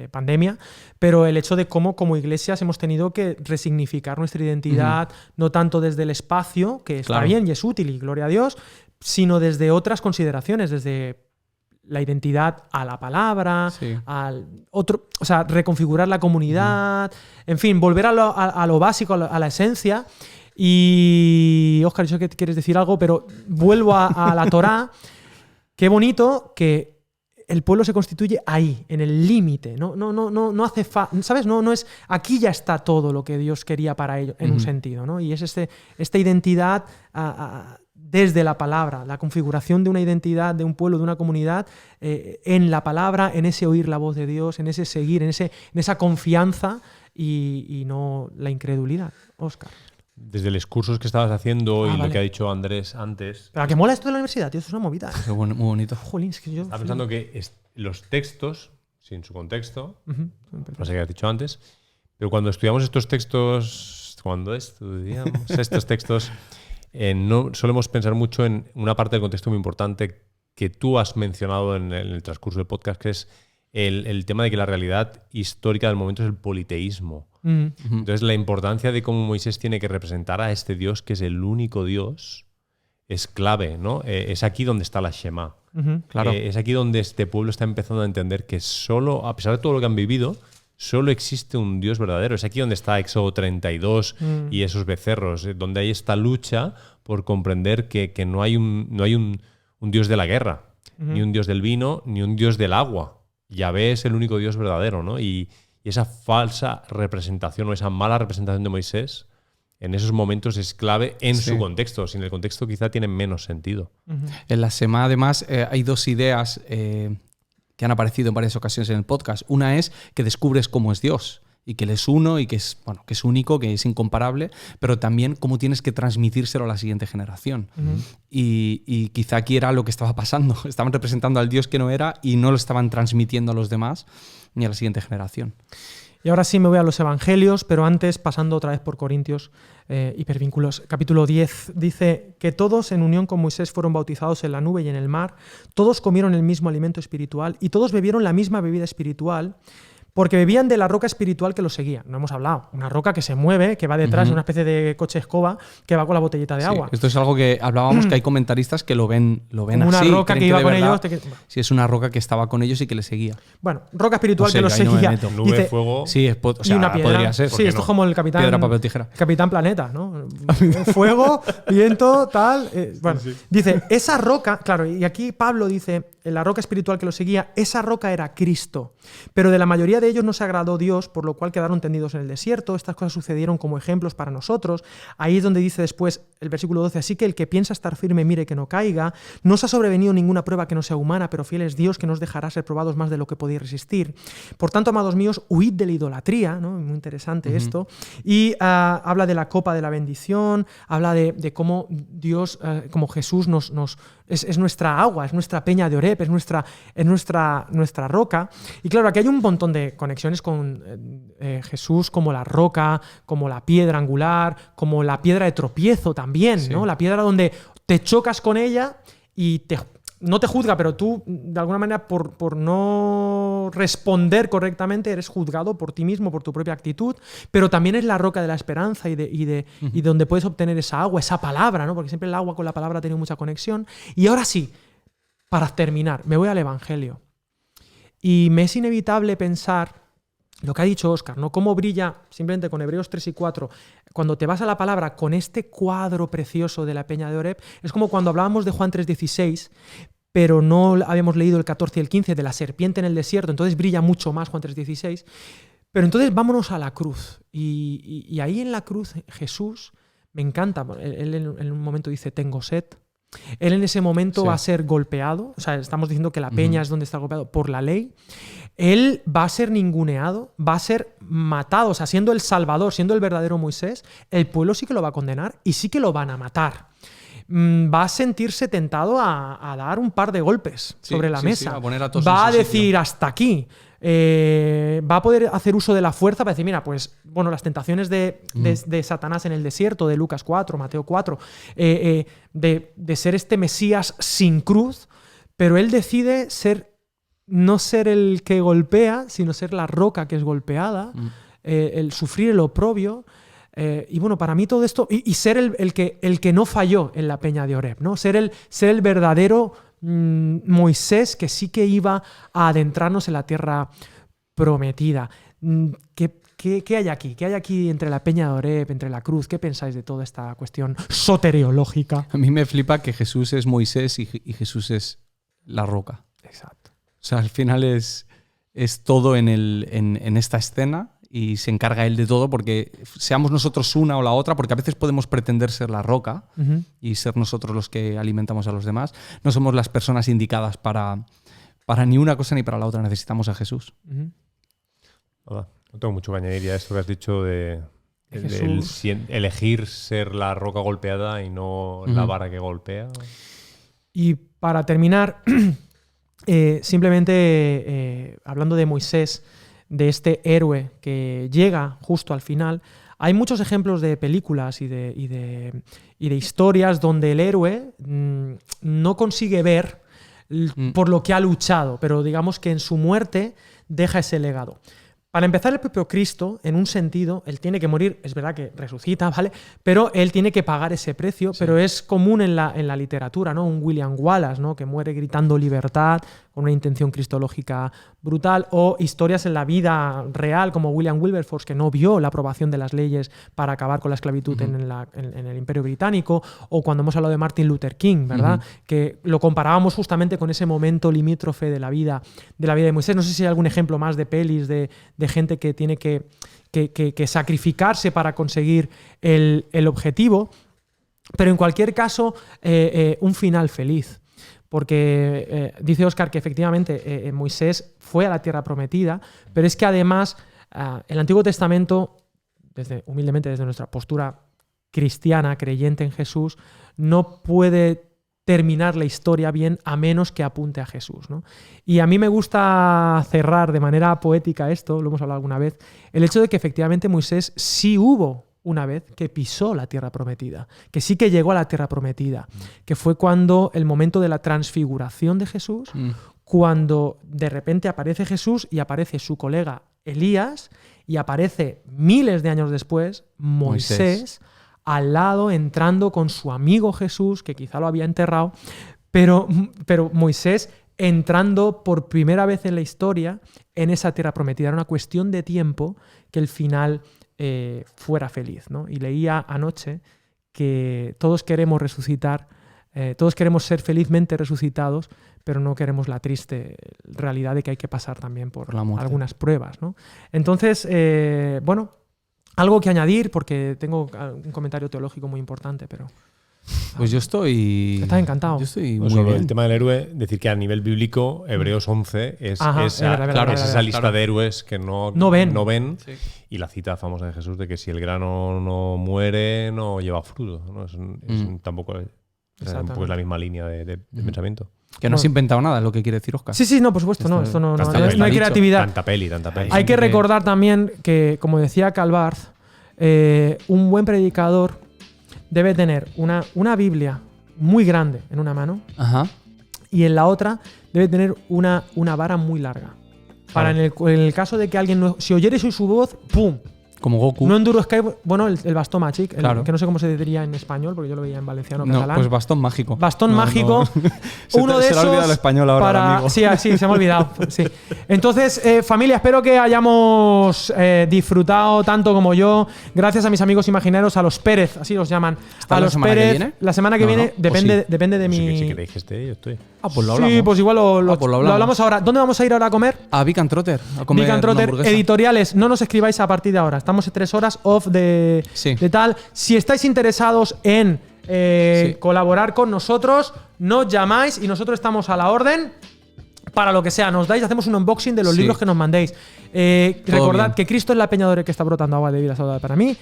pandemia, pero el hecho de cómo como iglesias hemos tenido que resignificar nuestra identidad, no tanto desde el espacio, que está bien y es útil y gloria a Dios, sino desde otras consideraciones, desde la identidad a la palabra, al otro, o sea, reconfigurar la comunidad, en fin, volver a lo básico, a la esencia. Y, Óscar, yo sé que quieres decir algo, pero vuelvo a la Torá, qué bonito que el pueblo se constituye ahí, en el límite. No hace ¿sabes? No es aquí ya está todo lo que Dios quería para ellos, en un sentido, ¿no? Y es esta identidad desde la palabra, la configuración de una identidad, de un pueblo, de una comunidad, en la palabra, en ese oír la voz de Dios, en ese seguir, en esa confianza y no la incredulidad. Óscar. Desde los cursos que estabas haciendo y lo que ha dicho Andrés antes. Pero ¿a qué mola esto de la universidad, tío? Eso es una movida. Es muy bonito. Jolín, es que yo... Estaba pensando que los textos, sin su contexto, no sé qué has dicho antes, pero cuando estudiamos estos textos, no solemos pensar mucho en una parte del contexto muy importante que tú has mencionado en el transcurso del podcast, que es el tema de que la realidad histórica del momento es el politeísmo. Entonces, la importancia de cómo Moisés tiene que representar a este Dios, que es el único Dios, es clave, ¿no? Es aquí donde está la Shema. Claro. Es aquí donde este pueblo está empezando a entender que solo, a pesar de todo lo que han vivido, solo existe un Dios verdadero. Es aquí donde está Éxodo 32 y esos becerros, donde hay esta lucha por comprender que no hay un Dios de la guerra, ni un Dios del vino, ni un Dios del agua. Yahvé es el único Dios verdadero, ¿no? Y esa falsa representación o esa mala representación de Moisés en esos momentos es clave en su contexto. Sin el contexto quizá tiene menos sentido. En la Shema, además, hay dos ideas que han aparecido en varias ocasiones en el podcast. Una es que descubres cómo es Dios y que Él es uno y que es único, que es incomparable, pero también cómo tienes que transmitírselo a la siguiente generación. Y quizá aquí era lo que estaba pasando. Estaban representando al Dios que no era y no lo estaban transmitiendo a los demás ni a la siguiente generación. Y ahora sí me voy a los evangelios, pero antes, pasando otra vez por Corintios, hipervínculos. Capítulo 10 dice que todos en unión con Moisés fueron bautizados en la nube y en el mar, todos comieron el mismo alimento espiritual y todos bebieron la misma bebida espiritual, porque bebían de la roca espiritual que los seguía. No hemos hablado. Una roca que se mueve, que va detrás de una especie de coche escoba que va con la botellita de agua. Esto es algo que hablábamos, que hay comentaristas que lo ven como así. Una roca que iba con ellos. Sí, es una roca que estaba con ellos y que les seguía. Bueno, roca espiritual que los seguía. Nube, dice, fuego. Sí, y una piedra. Podría ser. Sí, esto es como el capitán. Piedra, papel, tijera. Capitán Planeta, ¿no? Fuego, viento, tal. Bueno, dice, esa roca, claro, y aquí Pablo dice, la roca espiritual que los seguía, esa roca era Cristo. Pero de la mayoría de ellos no se agradó Dios, por lo cual quedaron tendidos en el desierto. Estas cosas sucedieron como ejemplos para nosotros. Ahí es donde dice después el versículo 12, así que el que piensa estar firme mire que no caiga. No os ha sobrevenido ninguna prueba que no sea humana, pero fiel es Dios que nos dejará ser probados más de lo que podéis resistir. Por tanto, amados míos, huid de la idolatría, ¿no? Muy interesante esto. Y habla de la copa de la bendición, habla de cómo Dios, como Jesús es nuestra agua, es nuestra peña de Oreb, es nuestra roca. Y claro, aquí hay un montón de conexiones con Jesús como la roca, como la piedra angular, como la piedra de tropiezo también, ¿no? La piedra donde te chocas con ella y no te juzga, pero tú, de alguna manera, por no responder correctamente, eres juzgado por ti mismo, por tu propia actitud, pero también es la roca de la esperanza y donde puedes obtener esa agua, esa palabra, ¿no? Porque siempre el agua con la palabra ha tenido mucha conexión. Y ahora sí, para terminar, me voy al Evangelio. Y me es inevitable pensar lo que ha dicho Óscar, ¿no? Cómo brilla, simplemente con Hebreos 3 y 4, cuando te vas a la palabra con este cuadro precioso de la peña de Oreb, es como cuando hablábamos de Juan 3:16, pero no habíamos leído el 14 y el 15 de la serpiente en el desierto, entonces brilla mucho más Juan 3:16. Pero entonces vámonos a la cruz. Y ahí en la cruz Jesús, me encanta, él en un momento dice, tengo sed. Él en ese momento va a ser golpeado, o sea, estamos diciendo que la peña es donde está golpeado por la ley. Él va a ser ninguneado, va a ser matado, o sea, siendo el Salvador, siendo el verdadero Moisés, el pueblo sí que lo va a condenar y sí que lo van a matar. Va a sentirse tentado a dar un par de golpes sobre la mesa. Va a decir hasta aquí. Va a poder hacer uso de la fuerza para decir, mira, pues bueno, las tentaciones de Satanás en el desierto, de Lucas 4, Mateo 4, de ser este Mesías sin cruz, pero él decide no ser el que golpea, sino ser la roca que es golpeada, el sufrir el oprobio. Y bueno, para mí todo esto, y ser el que no falló en la peña de Oreb, ¿no? Ser el verdadero Moisés que sí que iba a adentrarnos en la tierra prometida. ¿Qué hay aquí? ¿Qué hay aquí entre la peña de Oreb, entre la cruz? ¿Qué pensáis de toda esta cuestión soteriológica? A mí me flipa que Jesús es Moisés y Jesús es la roca. Exacto. O sea, al final es todo en esta escena y se encarga él de todo, porque seamos nosotros una o la otra, porque a veces podemos pretender ser la roca y ser nosotros los que alimentamos a los demás. No somos las personas indicadas para ni una cosa ni para la otra. Necesitamos a Jesús. No tengo mucho que añadir ya a esto que has dicho de elegir ser la roca golpeada y no la vara que golpea. Y para terminar, simplemente hablando de Moisés, de este héroe que llega justo al final, hay muchos ejemplos de películas y de historias donde el héroe no consigue ver por lo que ha luchado, pero digamos que en su muerte deja ese legado. Para empezar, el propio Cristo, en un sentido, él tiene que morir, es verdad que resucita, ¿vale? Pero él tiene que pagar ese precio, pero es común en la literatura, ¿no? Un William Wallace, ¿no? Que muere gritando libertad, con una intención cristológica brutal, o historias en la vida real, como William Wilberforce, que no vio la aprobación de las leyes para acabar con la esclavitud en el Imperio Británico, o cuando hemos hablado de Martin Luther King, ¿verdad? Que lo comparábamos justamente con ese momento limítrofe de la vida de Moisés. No sé si hay algún ejemplo más de pelis de gente que tiene que sacrificarse para conseguir el objetivo, pero en cualquier caso, un final feliz. Porque dice Óscar que efectivamente Moisés fue a la tierra prometida, pero es que además el Antiguo Testamento, humildemente desde nuestra postura cristiana, creyente en Jesús, no puede terminar la historia bien a menos que apunte a Jesús, ¿no? Y a mí me gusta cerrar de manera poética esto, lo hemos hablado alguna vez, el hecho de que efectivamente Moisés sí hubo una vez que pisó la tierra prometida, que sí que llegó a la tierra prometida, que fue cuando el momento de la transfiguración de Jesús, cuando de repente aparece Jesús y aparece su colega Elías y aparece miles de años después Moisés al lado, entrando con su amigo Jesús, que quizá lo había enterrado, pero Moisés entrando por primera vez en la historia en esa tierra prometida. Era una cuestión de tiempo que el final fuera feliz, ¿no? Y leía anoche que todos queremos resucitar, todos queremos ser felizmente resucitados, pero no queremos la triste realidad de que hay que pasar también por algunas pruebas, ¿no? Entonces, bueno, algo que añadir, porque tengo un comentario teológico muy importante, pero... Pues yo estoy... Estás encantado. Yo estoy muy bien. El tema del héroe, decir que a nivel bíblico, Hebreos 11 es esa lista de héroes que no ven sí. Y la cita famosa de Jesús de que si el grano no muere, no lleva fruto, ¿no? Tampoco es la misma línea de pensamiento. Que no has inventado nada, es lo que quiere decir Óscar. Sí, no, por supuesto, no. Esto no hay creatividad. Tanta peli. Hay que recordar también que, como decía Calvart, un buen predicador debe tener una Biblia muy grande en una mano y en la otra debe tener una vara muy larga. Para en el caso de que alguien si oyeres su voz, ¡pum! Como Goku. No enduro Skype, bueno, el bastón magic, que no sé cómo se diría en español, porque yo lo veía en valenciano catalán. Pues bastón mágico. Bastón mágico. Uno de esos. Se le ha olvidado el español ahora, amigo. Sí, se me ha olvidado. Sí. Entonces, familia, espero que hayamos disfrutado tanto como yo. Gracias a mis amigos imaginarios, a los Pérez, así los llaman. A los Pérez. La semana que viene depende de mi. Si queréis que esté, yo estoy. Pues lo hablamos. Sí, pues igual lo hablamos ahora. ¿Dónde vamos a ir ahora a comer? A Vic and Trotter. A comer Vic and Trotter, editoriales. No nos escribáis a partir de ahora. Estamos en 3 horas off de tal. Si estáis interesados en colaborar con nosotros, nos llamáis y nosotros estamos a la orden para lo que sea. Nos dais, hacemos un unboxing de los libros que nos mandéis. Recordad que Cristo es la peñadora que está brotando agua de vida saludable para mí.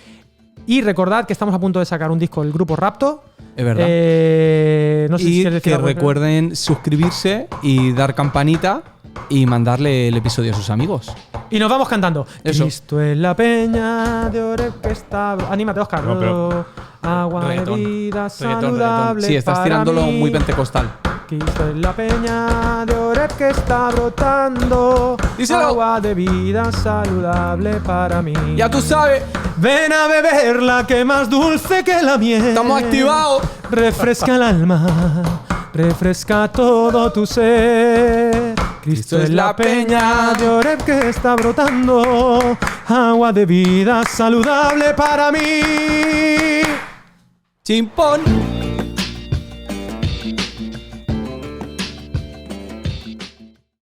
Y recordad que estamos a punto de sacar un disco del grupo Rapto. Es verdad. No sé si quieres decir que recuerden suscribirse y dar campanita y mandarle el episodio a sus amigos. Y nos vamos cantando. Eso. Cristo es la peña de Oreb que está... Anímate, Óscar. Agua de vida saludable. Sí, estás tirándolo muy pentecostal. Cristo es la peña de Oreb que está brotando. Díselo. Agua de vida saludable para mí. Ya tú sabes. Ven a beberla que más dulce que la miel. Estamos activados. Refresca el alma, refresca todo tu ser. Cristo es la peña de Oreb que está brotando. Agua de vida saludable para mí. Chimpón.